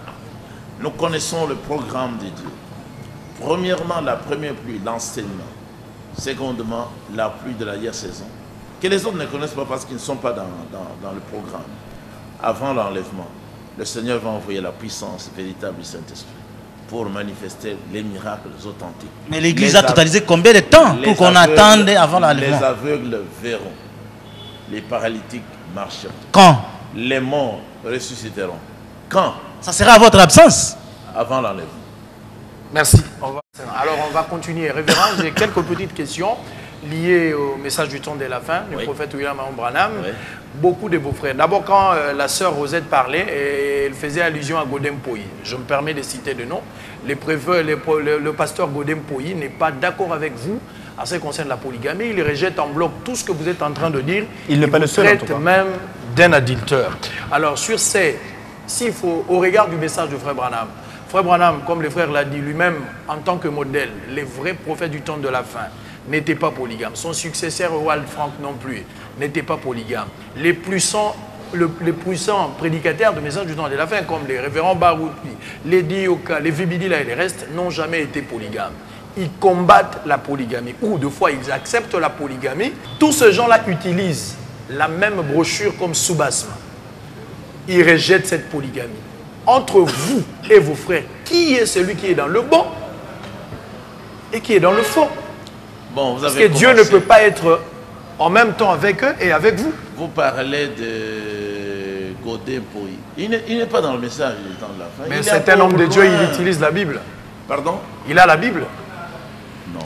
Nous connaissons le programme de Dieu. Premièrement, la première pluie, l'enseignement. Secondement, la pluie de la hier-saison. Que les autres ne connaissent pas parce qu'ils ne sont pas dans le programme. Avant l'enlèvement, le Seigneur va envoyer la puissance véritable du Saint-Esprit pour manifester les miracles authentiques. Mais l'Église a totalisé combien de temps pour qu'on attende avant l'enlèvement? Les aveugles verront. Les paralytiques marcheront. Quand? Les morts ressusciteront. Quand? Ça sera à votre absence. Avant l'enlèvement. Merci. Alors, on va continuer. Révérend, j'ai quelques petites questions liées au message du temps de la fin du prophète William Branham. Oui. Beaucoup de vos frères. D'abord, quand la sœur Rosette parlait, elle faisait allusion à Godem Poyi. Je me permets de citer de nom. Le pasteur Godem Poyi n'est pas d'accord avec vous en ce qui concerne la polygamie. Il rejette en bloc tout ce que vous êtes en train de dire. Il n'est pas le seul, en tout traite cas. même d'un adultère. Alors, sur ces... S'il faut, au regard du message du frère Branham, comme le frère l'a dit lui-même, en tant que modèle, les vrais prophètes du temps de la fin n'étaient pas polygames. Son successeur, Wald Frank, non plus, n'était pas polygame. Les puissants prédicateurs du message du temps de la fin, comme les révérends Baruch, les Dioka, les Vibidila et les restes, n'ont jamais été polygames. Ils combattent la polygamie, ou deux fois ils acceptent la polygamie. Tous ces gens-là utilisent la même brochure comme soubasme. Ils rejettent cette polygamie. Entre vous et vos frères, qui est celui qui est dans le bon et qui est dans le faux? Bon, vous Parce avez que Dieu ne peut pas être en même temps avec eux et avec vous. Vous parlez de Godin Poï. Il n'est pas dans le message du temps de la fin. Mais c'est un homme de Dieu, il utilise la Bible. Pardon? Il a la Bible. Non.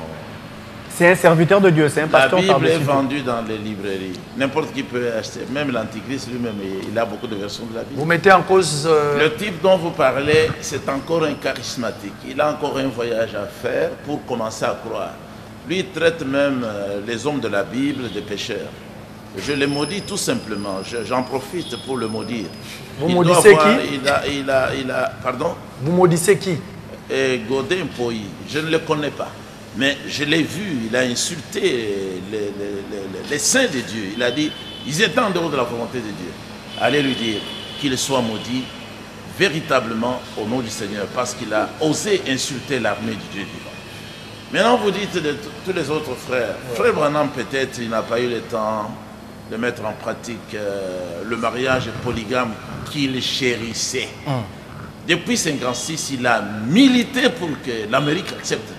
C'est un serviteur de Dieu, c'est un pasteur. La Bible est vendue dans les librairies. N'importe qui peut acheter. Même l'Antichrist lui-même, il a beaucoup de versions de la Bible. Vous mettez en cause... Le type dont vous parlez, c'est encore un charismatique. Il a encore un voyage à faire pour commencer à croire. Lui, il traite même les hommes de la Bible des pécheurs. Je les maudis tout simplement. J'en profite pour le maudire. Vous maudissez qui? Pardon? Vous maudissez qui? Godin Poï. Je ne le connais pas. Mais je l'ai vu, il a insulté les saints de Dieu. Il a dit, ils étaient en dehors de la volonté de Dieu. Allez lui dire qu'il soit maudit véritablement au nom du Seigneur, parce qu'il a osé insulter l'armée du Dieu vivant. Maintenant, vous dites de tous les autres frères. Frère Branham, peut-être, il n'a pas eu le temps de mettre en pratique le mariage polygame qu'il chérissait. Depuis 1956, il a milité pour que l'Amérique accepte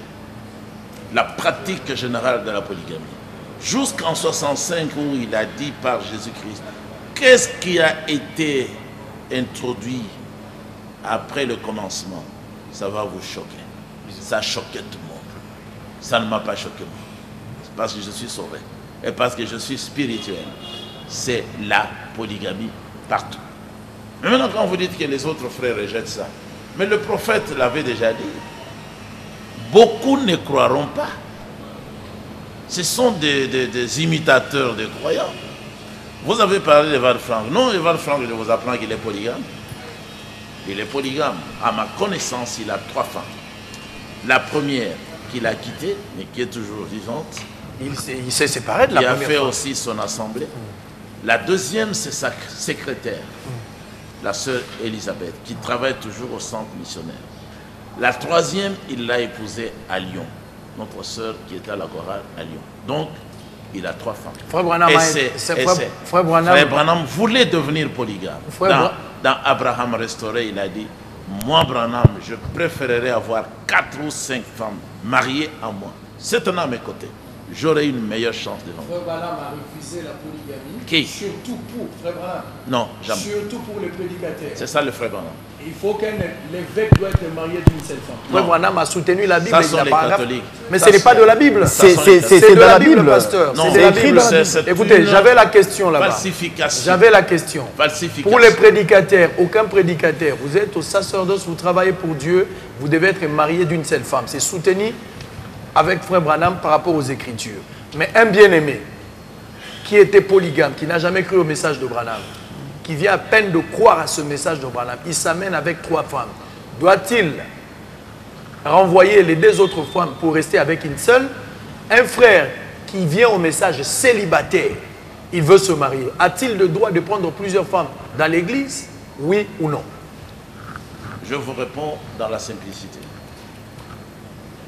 la pratique générale de la polygamie. Jusqu'en 1965, où il a dit par Jésus-Christ, qu'est-ce qui a été introduit après le commencement? Ça va vous choquer. Ça choquait tout le monde. Ça ne m'a pas choqué moi. C'est parce que je suis sauvé. Et parce que je suis spirituel. C'est la polygamie partout. Mais maintenant, quand vous dites que les autres frères rejettent ça, mais le prophète l'avait déjà dit. Beaucoup ne croiront pas. Ce sont des imitateurs de croyants. Vous avez parlé d'Eval Frank. Non, Eval Frank, je vous apprends qu'il est polygame. Il est polygame. À ma connaissance, il a 3 femmes. La première qu'il a quittée, mais qui est toujours vivante. Il s'est séparé de la première femme. Il a fait aussi son assemblée. La deuxième, c'est sa secrétaire, la sœur Elisabeth, qui travaille toujours au centre missionnaire. La troisième, il l'a épousée à Lyon, notre sœur qui était à la chorale à Lyon. Donc, il a 3 femmes. Frère Branham, Frère Branham voulait devenir polygame. Dans Abraham Restauré, il a dit, moi Branham, je préférerais avoir 4 ou 5 femmes mariées à moi. C'est un à mes côtés. J'aurais une meilleure chance devant moi. Frère Branham a refusé la polygamie. Qui? Surtout pour Frère Branham. Non, jamais. Surtout pour les prédicateurs. C'est ça le Frère Branham. Il faut que l'évêque doit être marié d'une seule femme. Frère Branham a soutenu la Bible. Ça sont les catholiques. Mais ce n'est pas de la Bible. C'est de la Bible, pasteur. C'est écrit dans la Bible. Écoutez, j'avais la question là-bas. Falsification. J'avais la question. Falsification. Pour les prédicateurs, aucun prédicateur, vous êtes au sacerdoce, vous travaillez pour Dieu, vous devez être marié d'une seule femme. C'est soutenu avec Frère Branham par rapport aux Écritures. Mais un bien-aimé qui était polygame, qui n'a jamais cru au message de Branham, qui vient à peine de croire à ce message de Branham, il s'amène avec 3 femmes. Doit-il renvoyer les 2 autres femmes pour rester avec une seule? Un frère qui vient au message célibataire, il veut se marier, a-t-il le droit de prendre plusieurs femmes dans l'église? Oui ou non? Je vous réponds dans la simplicité.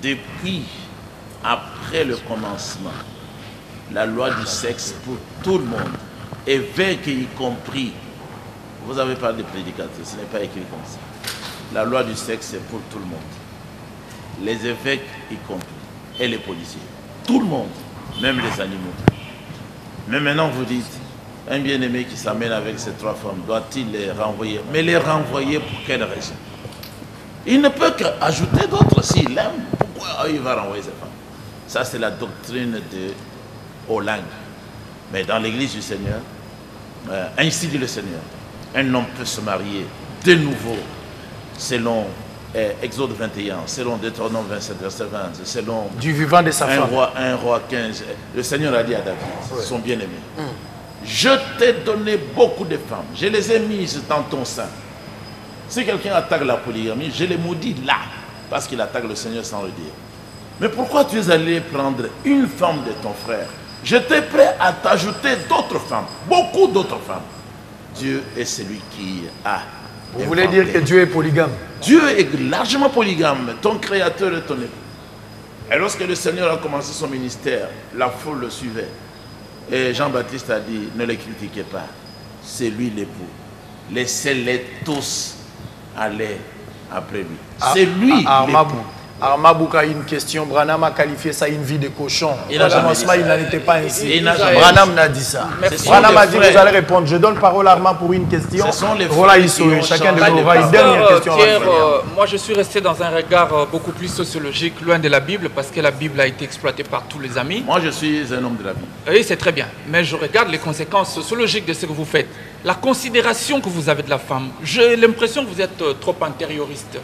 Depuis, après le commencement, la loi du sexe pour tout le monde, évêques y compris, vous avez parlé de prédicateurs, ce n'est pas écrit comme ça. La loi du sexe, c'est pour tout le monde. Les évêques y compris, et les policiers. Tout le monde, même les animaux. Mais maintenant, vous dites, un bien-aimé qui s'amène avec ces 3 femmes, doit-il les renvoyer? Mais les renvoyer pour quelle raison? Il ne peut qu'ajouter d'autres s'il aime. Pourquoi il va renvoyer ces femmes? Ça, c'est la doctrine de Hollande. Mais dans l'église du Seigneur, ainsi dit le Seigneur, un homme peut se marier de nouveau selon Exode 21, selon Deutéronome 27, verset 20, selon du vivant de sa femme. 1 roi 15. Le Seigneur a dit à David, son bien-aimé, je t'ai donné beaucoup de femmes, je les ai mises dans ton sein. Si quelqu'un attaque la polygamie, je les maudis là, parce qu'il attaque le Seigneur sans le dire. Mais pourquoi tu es allé prendre une femme de ton frère? J'étais prêt à t'ajouter d'autres femmes, beaucoup d'autres femmes. Dieu est celui qui a. Vous voulez dire que Dieu est polygame? Dieu est largement polygame. Ton créateur est ton époux. Et lorsque le Seigneur a commencé son ministère, la foule le suivait. Et Jean-Baptiste a dit, ne les critiquez pas. C'est lui l'époux. Laissez-les tous aller après lui. C'est lui l'époux. Arma Bouka, une question. Branham a qualifié ça une vie de cochon. Il a Au jamais commencement, dit il ça. n'en était pas ainsi. Il n'a jamais Branham n'a dit ça. Merci. Branham a Ce dit sont les vous allez répondre. Je donne parole à Arma pour une question. Ce sont les Voilà, frères Issou, qui ont chacun de changé vous les aura une paroles. dernière question. avant de Pierre, finir. moi je suis resté dans un regard beaucoup plus sociologique, loin de la Bible, parce que la Bible a été exploitée par tous les amis. Moi, je suis un homme de la Bible. Oui, c'est très bien. Mais je regarde les conséquences sociologiques de ce que vous faites. La considération que vous avez de la femme. J'ai l'impression que vous êtes trop antérioriste.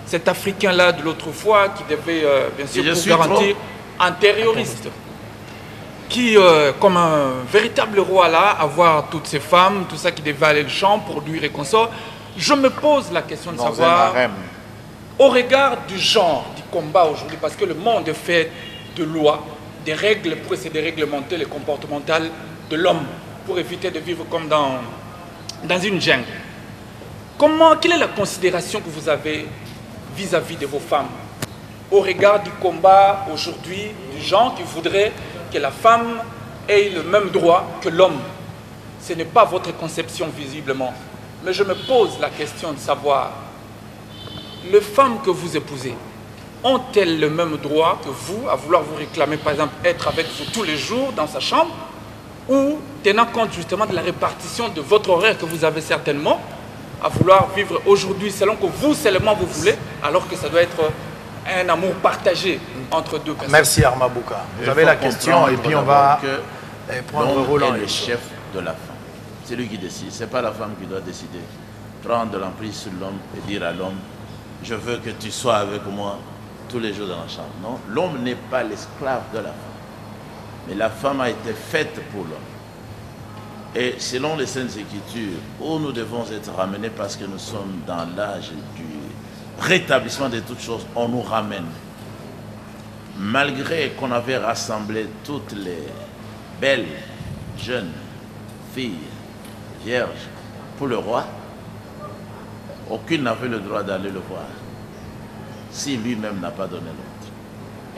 Cet Africain-là de l'autre fois qui devait, bien sûr, je vous suis garantir, antérioriste. Qui, comme un véritable roi là, avoir toutes ces femmes, tout ça qui devait aller le champ, produire et consort. Je me pose la question de Dans un savoir, harem. au regard du genre, du combat aujourd'hui, parce que le monde est fait de lois, des règles pour essayer de réglementer le comportemental de l'homme, pour éviter de vivre comme dans une jungle. Quelle est la considération que vous avez vis-à-vis de vos femmes, au regard du combat aujourd'hui du genre qui voudrait que la femme ait le même droit que l'homme? Ce n'est pas votre conception visiblement, mais je me pose la question de savoir, les femmes que vous épousez, ont-elles le même droit que vous à vouloir vous réclamer, par exemple, être avec vous tous les jours dans sa chambre, ou tenant compte justement de la répartition de votre horaire que vous avez certainement, à vouloir vivre aujourd'hui selon que vous seulement vous voulez, alors que ça doit être un amour partagé entre deux personnes. Merci Arma Bouka. Vous Il avez faut la question comprendre et puis on d'abord va que prendre l'homme Roland. est le chef de la femme. C'est lui qui décide. Ce n'est pas la femme qui doit décider. Prendre de l'emprise sur l'homme et dire à l'homme, je veux que tu sois avec moi tous les jours dans la chambre. Non, l'homme n'est pas l'esclave de la femme. Mais la femme a été faite pour l'homme. Et selon les Saintes Écritures, où nous devons être ramenés parce que nous sommes dans l'âge du rétablissement de toutes choses, on nous ramène. Malgré qu'on avait rassemblé toutes les belles, jeunes filles, vierges, pour le roi, aucune n'avait le droit d'aller le voir, si lui-même n'a pas donné l'autre.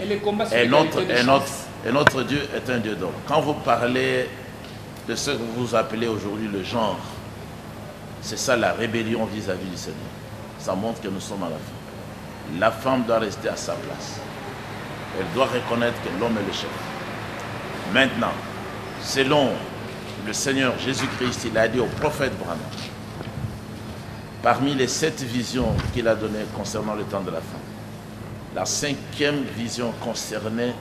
Et les combats sur Et l'égalité des chances. notre Dieu est un Dieu d'homme. Quand vous parlez de ce que vous appelez aujourd'hui le genre, c'est ça la rébellion vis-à-vis du Seigneur. Ça montre que nous sommes à la fin. La femme doit rester à sa place. Elle doit reconnaître que l'homme est le chef. Maintenant, selon le Seigneur Jésus-Christ, il a dit au prophète Branham, parmi les 7 visions qu'il a données concernant le temps de la femme, la 5e vision concernait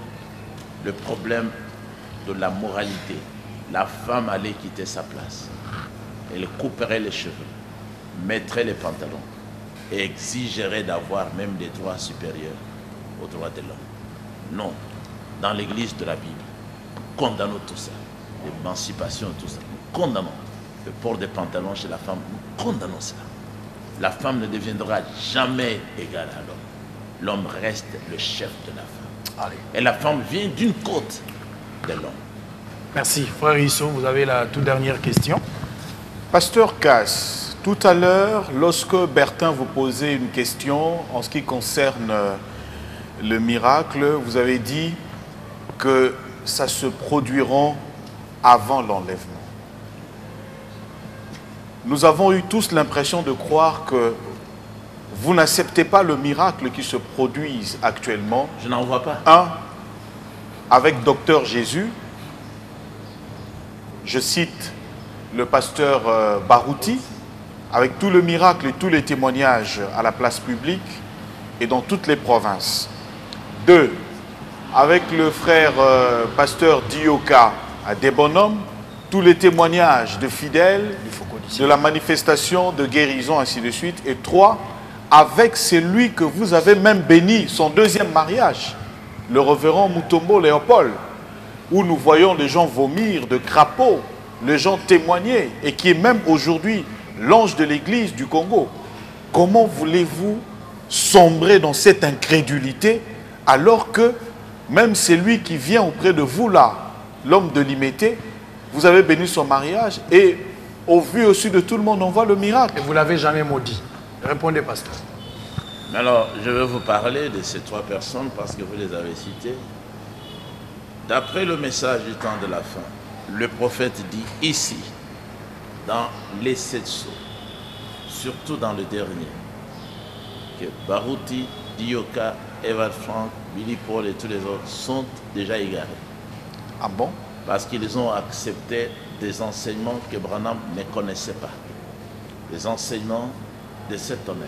le problème de la moralité. La femme allait quitter sa place. Elle couperait les cheveux, mettrait les pantalons et exigerait d'avoir même des droits supérieurs aux droits de l'homme. Non, dans l'église de la Bible, nous condamnons tout ça. L'émancipation, tout ça. Nous condamnons le port des pantalons chez la femme. Nous condamnons cela. La femme ne deviendra jamais égale à l'homme. L'homme reste le chef de la femme. Allez. Et la femme vient d'une côte de l'homme. Merci. Frère Issou, vous avez la toute dernière question. Pasteur Cass, tout à l'heure, lorsque Bertin vous posait une question en ce qui concerne le miracle, vous avez dit que ça se produira avant l'enlèvement. Nous avons eu tous l'impression de croire que vous n'acceptez pas le miracle qui se produise actuellement. Je n'en vois pas. Un, avec Docteur Jésus, je cite le pasteur Barouti, avec tout le miracle et tous les témoignages à la place publique et dans toutes les provinces. 2, avec le frère pasteur Dioka à Desbonhommes, tous les témoignages de fidèles, de la manifestation de guérison, ainsi de suite. Et 3, avec celui que vous avez même béni, son 2e mariage, le révérend Mutombo Léopold, où nous voyons les gens vomir de crapauds, les gens témoigner, et qui est même aujourd'hui l'ange de l'église du Congo. Comment voulez-vous sombrer dans cette incrédulité alors que même celui qui vient auprès de vous là, l'homme de l'Imété, vous avez béni son mariage et au vu aussi de tout le monde, on voit le miracle. Et vous ne l'avez jamais maudit. Répondez, pasteur. Mais alors, je vais vous parler de ces 3 personnes parce que vous les avez citées. D'après le message du temps de la fin, le prophète dit ici, dans les 7 sceaux, surtout dans le dernier, que Barouti, Dioka Evald Frank, Billy Paul et tous les autres sont déjà égarés. Ah bon? Parce qu'ils ont accepté des enseignements que Branham ne connaissait pas. Des enseignements de cet honneur.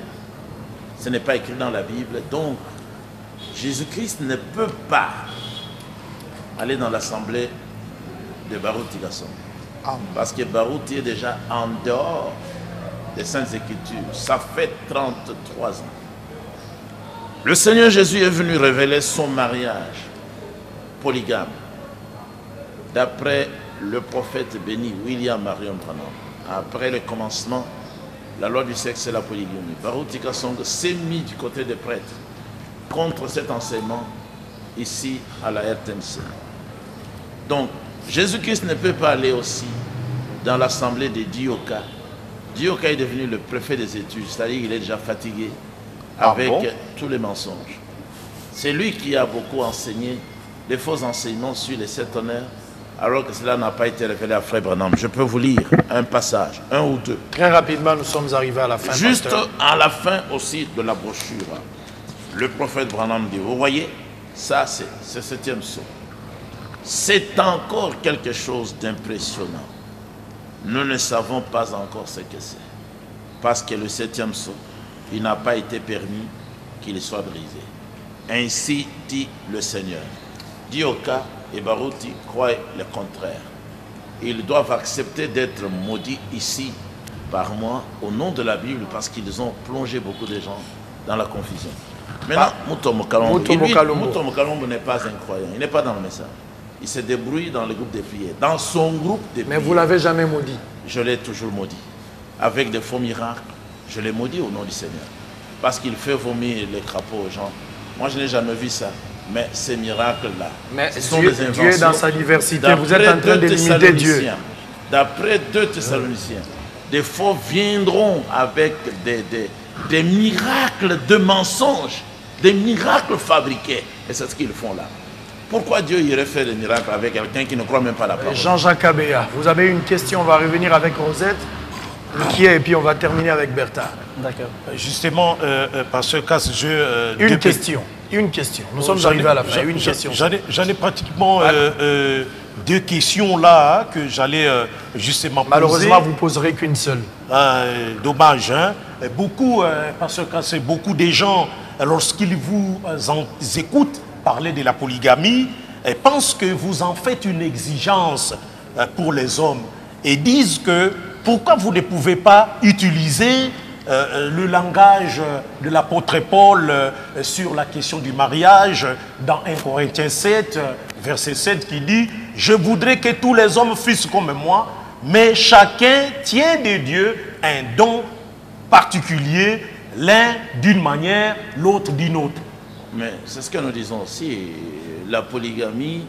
Ce n'est pas écrit dans la Bible, donc Jésus-Christ ne peut pas aller dans l'assemblée de Baruch Tigasson. Parce que Baruch est déjà en dehors des Saintes Écritures. Ça fait 33 ans. Le Seigneur Jésus est venu révéler son mariage polygame. D'après le prophète béni William Marion Branham, après le commencement, la loi du sexe et la polygamie. Baruch Tigasson s'est mis du côté des prêtres contre cet enseignement ici à la RTMC. Donc, Jésus-Christ ne peut pas aller aussi dans l'assemblée de Dioka. Dioka est devenu le préfet des études, c'est-à-dire qu'il est déjà fatigué avec tous les mensonges. C'est lui qui a beaucoup enseigné les faux enseignements sur les 7 honneurs, alors que cela n'a pas été révélé à Frère Branham. Je peux vous lire un passage, un ou deux. Très rapidement, nous sommes arrivés à la fin. Juste pasteur. à la fin aussi de la brochure, le prophète Branham dit, vous voyez, ça c'est ce 7e sceau. C'est encore quelque chose d'impressionnant. Nous ne savons pas encore ce que c'est. Parce que le 7e sceau, il n'a pas été permis qu'il soit brisé. Ainsi dit le Seigneur. Dioka et Baruti croient le contraire. Ils doivent accepter d'être maudits ici par moi au nom de la Bible parce qu'ils ont plongé beaucoup de gens dans la confusion. Maintenant, Mutombo Kalombo n'est pas un croyant. Il n'est pas dans le message. Il se débrouille dans le groupe de prières. Dans son groupe de prières. Mais vous ne l'avez jamais maudit? Je l'ai toujours maudit. Avec des faux miracles, je l'ai maudit au nom du Seigneur. Parce qu'il fait vomir les crapauds aux gens. Moi, je n'ai jamais vu ça. Mais ces miracles-là, ce sont des inventions. Dieu est dans sa diversité. Vous êtes en train de limiter Dieu. D'après 2 Thessaloniciens, des faux viendront avec des miracles de mensonges, des miracles fabriqués. Et c'est ce qu'ils font là. Pourquoi Dieu irait faire des miracles avec quelqu'un qui ne croit même pas à la parole? Jean-Jacques Abéa, vous avez une question, on va revenir avec Rosette, et puis on va terminer avec Bertha. D'accord. Justement, parce que Une question. Nous sommes arrivés à la fin. Une question. J'en ai pratiquement 2 questions là que j'allais justement poser. Malheureusement, vous ne poserez qu'une seule. Dommage, hein? Parce que c'est beaucoup de gens, lorsqu'ils vous écoutent parler de la polygamie, pensent que vous en faites une exigence pour les hommes et disent que pourquoi vous ne pouvez pas utiliser le langage de l'apôtre Paul sur la question du mariage dans 1 Corinthiens 7, verset 7 qui dit « Je voudrais que tous les hommes fussent comme moi, mais chacun tient de Dieu un don particulier, l'un d'une manière, l'autre d'une autre. » Mais c'est ce que nous disons aussi, la polygamie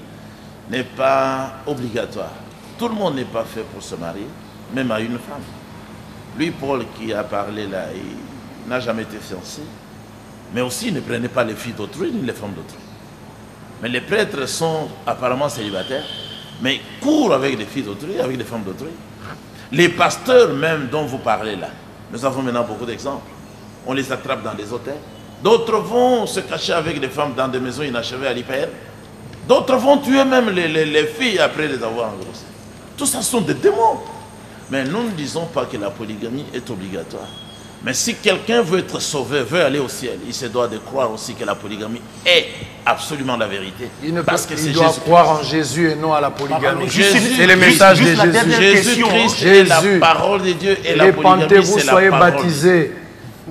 n'est pas obligatoire. Tout le monde n'est pas fait pour se marier, même à une femme. Lui, Paul, qui a parlé là, il n'a jamais été fiancé, mais aussi il ne prenait pas les filles d'autrui ni les femmes d'autrui. Mais les prêtres sont apparemment célibataires, mais courent avec des filles d'autrui, avec des femmes d'autrui. Les pasteurs même dont vous parlez là, nous avons maintenant beaucoup d'exemples. On les attrape dans des hôtels. D'autres vont se cacher avec des femmes dans des maisons inachevées à l'IPR. D'autres vont tuer même les filles après les avoir engrossées. Tout ça sont des démons. Mais nous ne disons pas que la polygamie est obligatoire. Mais si quelqu'un veut être sauvé, veut aller au ciel, il se doit de croire aussi que la polygamie est absolument la vérité. Il doit croire en Jésus et non à la polygamie. C'est le message de Jésus. Jésus-Christ est la parole de Dieu et la polygamie, c'est la soyez parole. baptisés.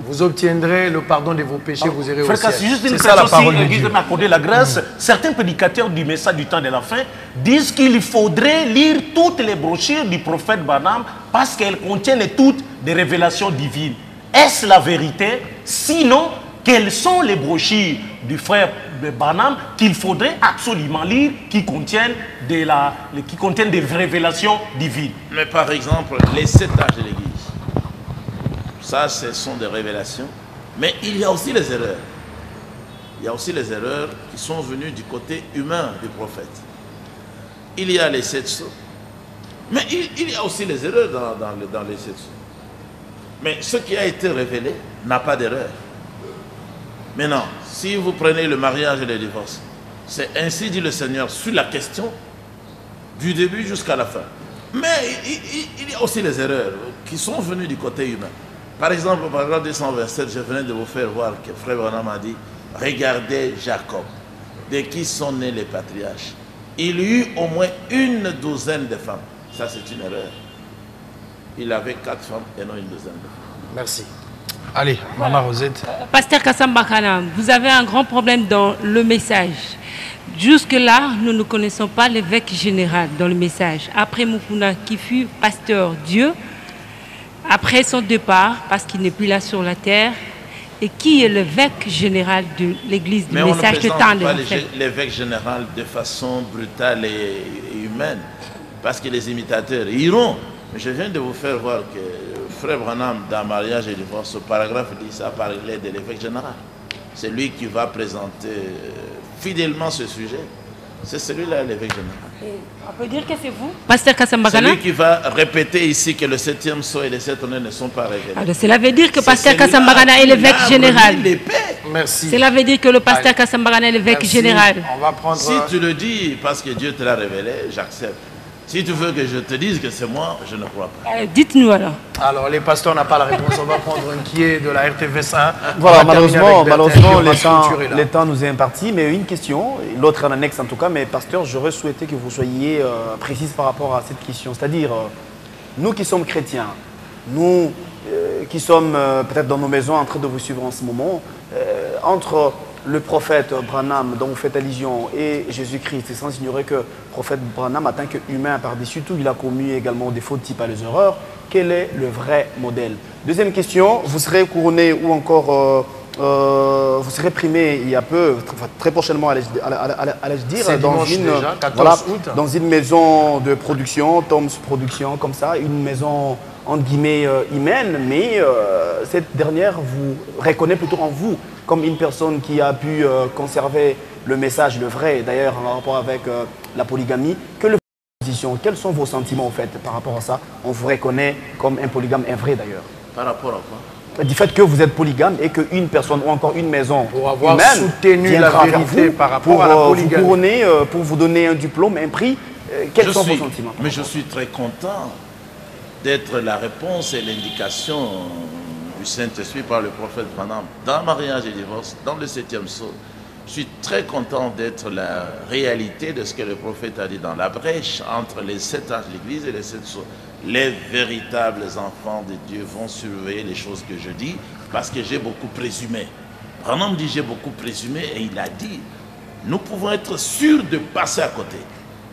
Vous obtiendrez le pardon de vos péchés, vous irez au ciel. C'est juste une ça la parole de Dieu. Dieu. M'accorder la grâce. Certains prédicateurs du message du temps de la fin disent qu'il faudrait lire toutes les brochures du prophète Branham parce qu'elles contiennent toutes des révélations divines. Est-ce la vérité? Sinon, quelles sont les brochures du frère Branham qu'il faudrait absolument lire qui contiennent des révélations divines? Mais par exemple, les 7 âges de l'Église. Ça, ce sont des révélations. Mais il y a aussi les erreurs. Il y a aussi les erreurs qui sont venues du côté humain du prophète. Il y a les 7 sceaux. Mais il y a aussi les erreurs dans les 7 sceaux. Mais ce qui a été révélé n'a pas d'erreur. Maintenant, si vous prenez le mariage et le divorce, c'est ainsi dit le Seigneur sur la question du début jusqu'à la fin. Mais il y a aussi les erreurs qui sont venues du côté humain. Par exemple, au paragraphe 227, je venais de vous faire voir que Frère Branham a dit « Regardez Jacob, de qui sont nés les patriarches. Il y eut au moins une douzaine de femmes. » Ça, c'est une erreur. Il avait 4 femmes et non une douzaine de femmes. Merci. Allez, Maman Rosette. Pasteur Kassambakana, vous avez un grand problème dans le message. Jusque-là, nous ne connaissons pas l'évêque général dans le message. Après Mukuna, qui fut pasteur Dieu, après son départ, parce qu'il n'est plus là sur la terre, et qui est l'évêque général de l'église du message de temps de la fin. L'évêque général de façon brutale et humaine, parce que les imitateurs iront. Mais je viens de vous faire voir que Frère Branham, dans Mariage et Divorce, ce paragraphe dit ça parlait de l'évêque général. C'est lui qui va présenter fidèlement ce sujet. C'est celui-là, l'évêque général. On peut dire que c'est vous, Pasteur Kassambakana? C'est lui qui va répéter ici que le 7e sceau et les 7 honneurs ne sont pas révélés. Alors, cela veut dire que Pasteur Kassambakana est l'évêque général. Merci. Cela veut dire que le Pasteur Kassambakana est l'évêque général. On va prendre... Si tu le dis parce que Dieu te l'a révélé, j'accepte. Si tu veux que je te dise que c'est moi, je ne crois pas. Dites-nous alors. Alors, les pasteurs n'ont pas la réponse. On va prendre un qui est de la RTVS1. Voilà, malheureusement le temps nous est imparti. Mais une question, l'autre en annexe en tout cas. Mais pasteur, j'aurais souhaité que vous soyez précise par rapport à cette question. C'est-à-dire, nous qui sommes chrétiens, nous qui sommes peut-être dans nos maisons en train de vous suivre en ce moment, entre le prophète Branham dont vous faites allusion et Jésus-Christ, c'est sans ignorer que le prophète Branham, en tant qu'humain par-dessus tout, il a commis également des fautes type à les erreurs. Quel est le vrai modèle? Deuxième question, vous serez couronné ou encore vous serez primé il y a peu, très prochainement, allais-je dire, dans une maison de production, Tom's Production, comme ça, une maison entre guillemets humaine, mais cette dernière vous reconnaît plutôt en vous comme une personne qui a pu conserver le message, le vrai, d'ailleurs en rapport avec la polygamie. Quels sont vos sentiments en fait par rapport à ça? On vous reconnaît comme un polygame, un vrai d'ailleurs. Par rapport à quoi? Du fait que vous êtes polygame et qu'une personne ou encore une maison pour avoir soutenu la vérité par rapport à la polygamie, vous couronner, pour vous donner un diplôme, un prix, quels sont vos sentiments? Mais je suis très content d'être la réponse et l'indication du Saint-Esprit par le prophète Branham dans Mariage et Divorce, dans le 7e sceau. Je suis très content d'être la réalité de ce que le prophète a dit dans la brèche entre les 7 anges de l'Église et les 7 sceaux. Les véritables enfants de Dieu vont surveiller les choses que je dis parce que j'ai beaucoup présumé. Branham dit j'ai beaucoup présumé et il a dit nous pouvons être sûrs de passer à côté.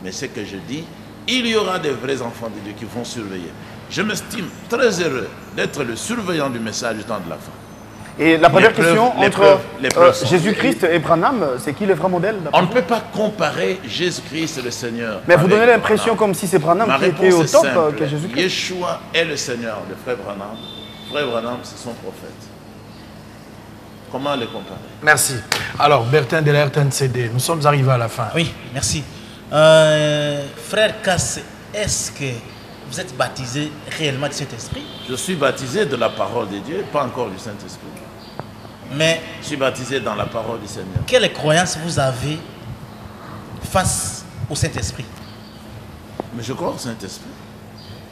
Mais ce que je dis, il y aura des vrais enfants de Dieu qui vont surveiller. Je m'estime très heureux d'être le surveillant du message du temps de la fin. Et la première question, entre Jésus-Christ et Branham, c'est qui le vrai modèle? On ne peut pas comparer Jésus-Christ et le Seigneur. Mais vous donnez l'impression comme si c'est Branham qui était au top que Jésus-Christ. Yeshua est le Seigneur, le frère Branham. Frère Branham, c'est son prophète. Comment les comparer? Merci. Alors, Bertin de la RTNCD, nous sommes arrivés à la fin. Oui, merci. Frère Kass, est-ce que vous êtes baptisé réellement du Saint-Esprit? Je suis baptisé de la parole de Dieu, pas encore du Saint-Esprit. Mais je suis baptisé dans la parole du Seigneur. Quelle croyance vous avez face au Saint-Esprit? Mais je crois au Saint-Esprit.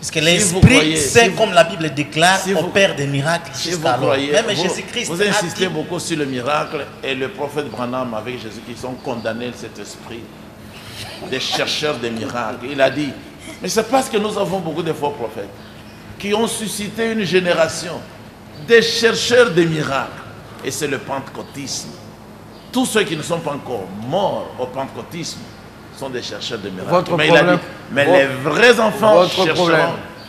Parce que l'Esprit, c'est comme la Bible déclare, opère des miracles jusqu'à alors. Même Jésus-Christ vous insistez beaucoup sur le miracle et le prophète Branham avec Jésus-Christ ont condamné cet esprit des chercheurs des miracles. Il a dit, mais c'est parce que nous avons beaucoup de faux prophètes qui ont suscité une génération des chercheurs des miracles. Et c'est le pentecôtisme. Tous ceux qui ne sont pas encore morts au pentecôtisme sont des chercheurs de miracles. Mais les vrais enfants chercheront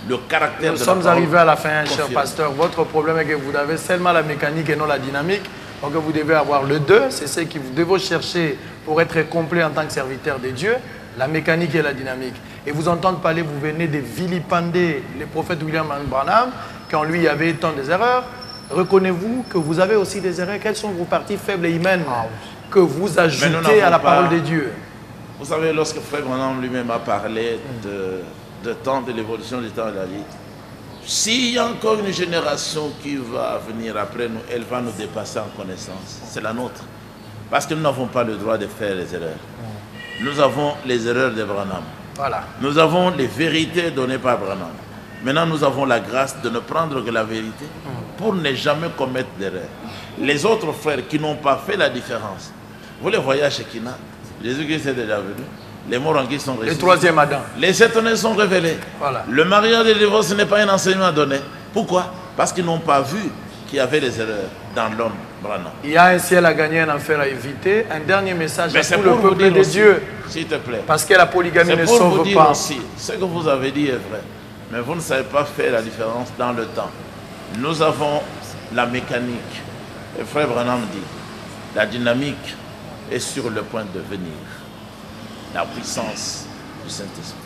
le caractère de la parole. Nous sommes arrivés à la fin, cher pasteur. Votre problème est que vous avez seulement la mécanique et non la dynamique. Donc vous devez avoir le 2. C'est ce que vous devez chercher pour être complet en tant que serviteur de Dieu. La mécanique et la dynamique. Et vous entendre parler, vous venez de vilipender le prophète William Branham, quand lui y avait tant des erreurs. Reconnaissez-vous que vous avez aussi des erreurs? Quelles sont vos parties faibles et humaines que vous ajoutez à la parole de Dieu? Vous savez, lorsque Frère Branham lui-même a parlé de temps de l'évolution du temps de la vie, S'il y a encore une génération qui va venir après nous, elle va nous dépasser en connaissance. C'est la nôtre. Parce que nous n'avons pas le droit de faire les erreurs. Nous avons les erreurs de Branham. Voilà. Nous avons les vérités données par Branham. Maintenant, nous avons la grâce de ne prendre que la vérité pour ne jamais commettre d'erreur. Les autres frères qui n'ont pas fait la différence, vous les voyez à Shekinah, Jésus-Christ est déjà venu, les morts en qui sont ressuscités. Le troisième Adam. Les étonnés sont révélés. Voilà. Le mariage et le divorce n'est pas un enseignement donné. Pourquoi? Parce qu'ils n'ont pas vu qu'il y avait des erreurs dans l'homme Branham. Il y a un ciel à gagner, un enfer à éviter. Un dernier message Mais à c'est tout le pour vous peuple dire de aussi, Dieu. s'il te plaît. Parce que la polygamie C'est ne pour vous sauve dire pas. aussi, ce que vous avez dit est vrai. Mais vous ne savez pas faire la différence dans le temps. Nous avons la mécanique. Le frère Branham dit, la dynamique est sur le point de venir. La puissance du Saint-Esprit.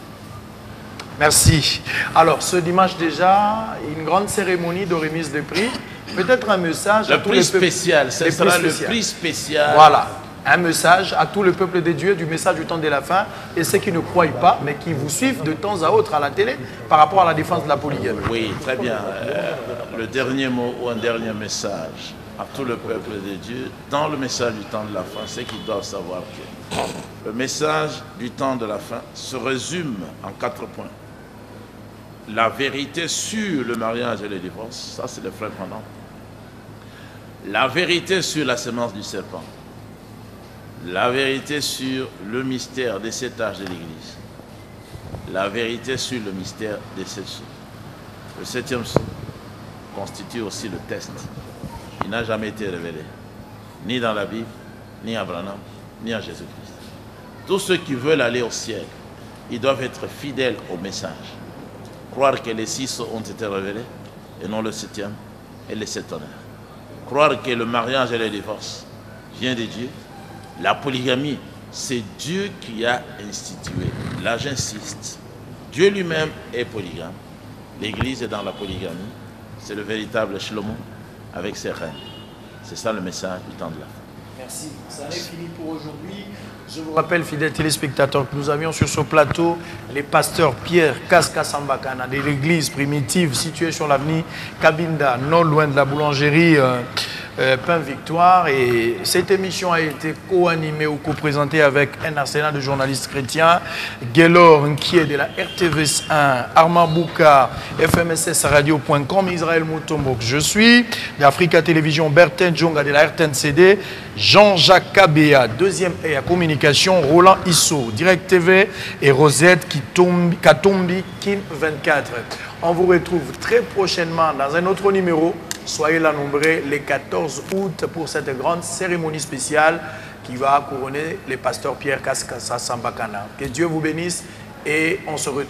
Merci. Alors, ce dimanche déjà, une grande cérémonie de remise de prix. Peut-être un message à Le tous prix les peuples. spécial, ce Les sera prix le spécial. prix spécial. Voilà. Un message à tout le peuple de Dieu du message du temps de la fin et ceux qui ne croient pas, mais qui vous suivent de temps à autre à la télé par rapport à la défense de la polygamie. Oui, très bien. Le dernier mot ou un dernier message à tout le peuple de Dieu, dans le message du temps de la fin, c'est qu'ils doivent savoir que le message du temps de la fin se résume en 4 points. La vérité sur le mariage et le divorce, ça c'est le frère Branham. La vérité sur la semence du serpent. La vérité sur le mystère des 7 âges de l'Église. La vérité sur le mystère des 7 sceaux. Le 7e sceau constitue aussi le test. Il n'a jamais été révélé, ni dans la Bible, ni à Branham, ni à Jésus-Christ. Tous ceux qui veulent aller au ciel, ils doivent être fidèles au message. Croire que les 6 sceaux ont été révélés, et non le 7e et les 7 honneurs. Croire que le mariage et le divorce vient de Dieu. La polygamie, c'est Dieu qui a institué. Là, j'insiste. Dieu lui-même est polygame. L'Église est dans la polygamie. C'est le véritable Shlomo avec ses reines. C'est ça le message du temps de la fin. Merci. Ça n'est fini pour aujourd'hui. Je vous rappelle, fidèles téléspectateurs, que nous avions sur ce plateau les pasteurs Pierre Kaskasambakana de l'église primitive située sur l'avenue Kabinda, non loin de la boulangerie Pain Victoire. Et cette émission a été co-animée ou co-présentée avec un arsenal de journalistes chrétiens. Guélor Nkié de la RTVS1, Armand Bouka, FMSS Radio.com, Israël Moutombo, je suis, d'Africa Télévision, Bertin Djonga de la RTNCD, Jean-Jacques Kabea, deuxième et à communication, Roland Issou, Direct TV et Rosette Katombi Kin 24. On vous retrouve très prochainement dans un autre numéro. Soyez là nombreux le 14 août pour cette grande cérémonie spéciale qui va couronner les pasteurs Pierre Kaskasambakana. Que Dieu vous bénisse et on se retrouve.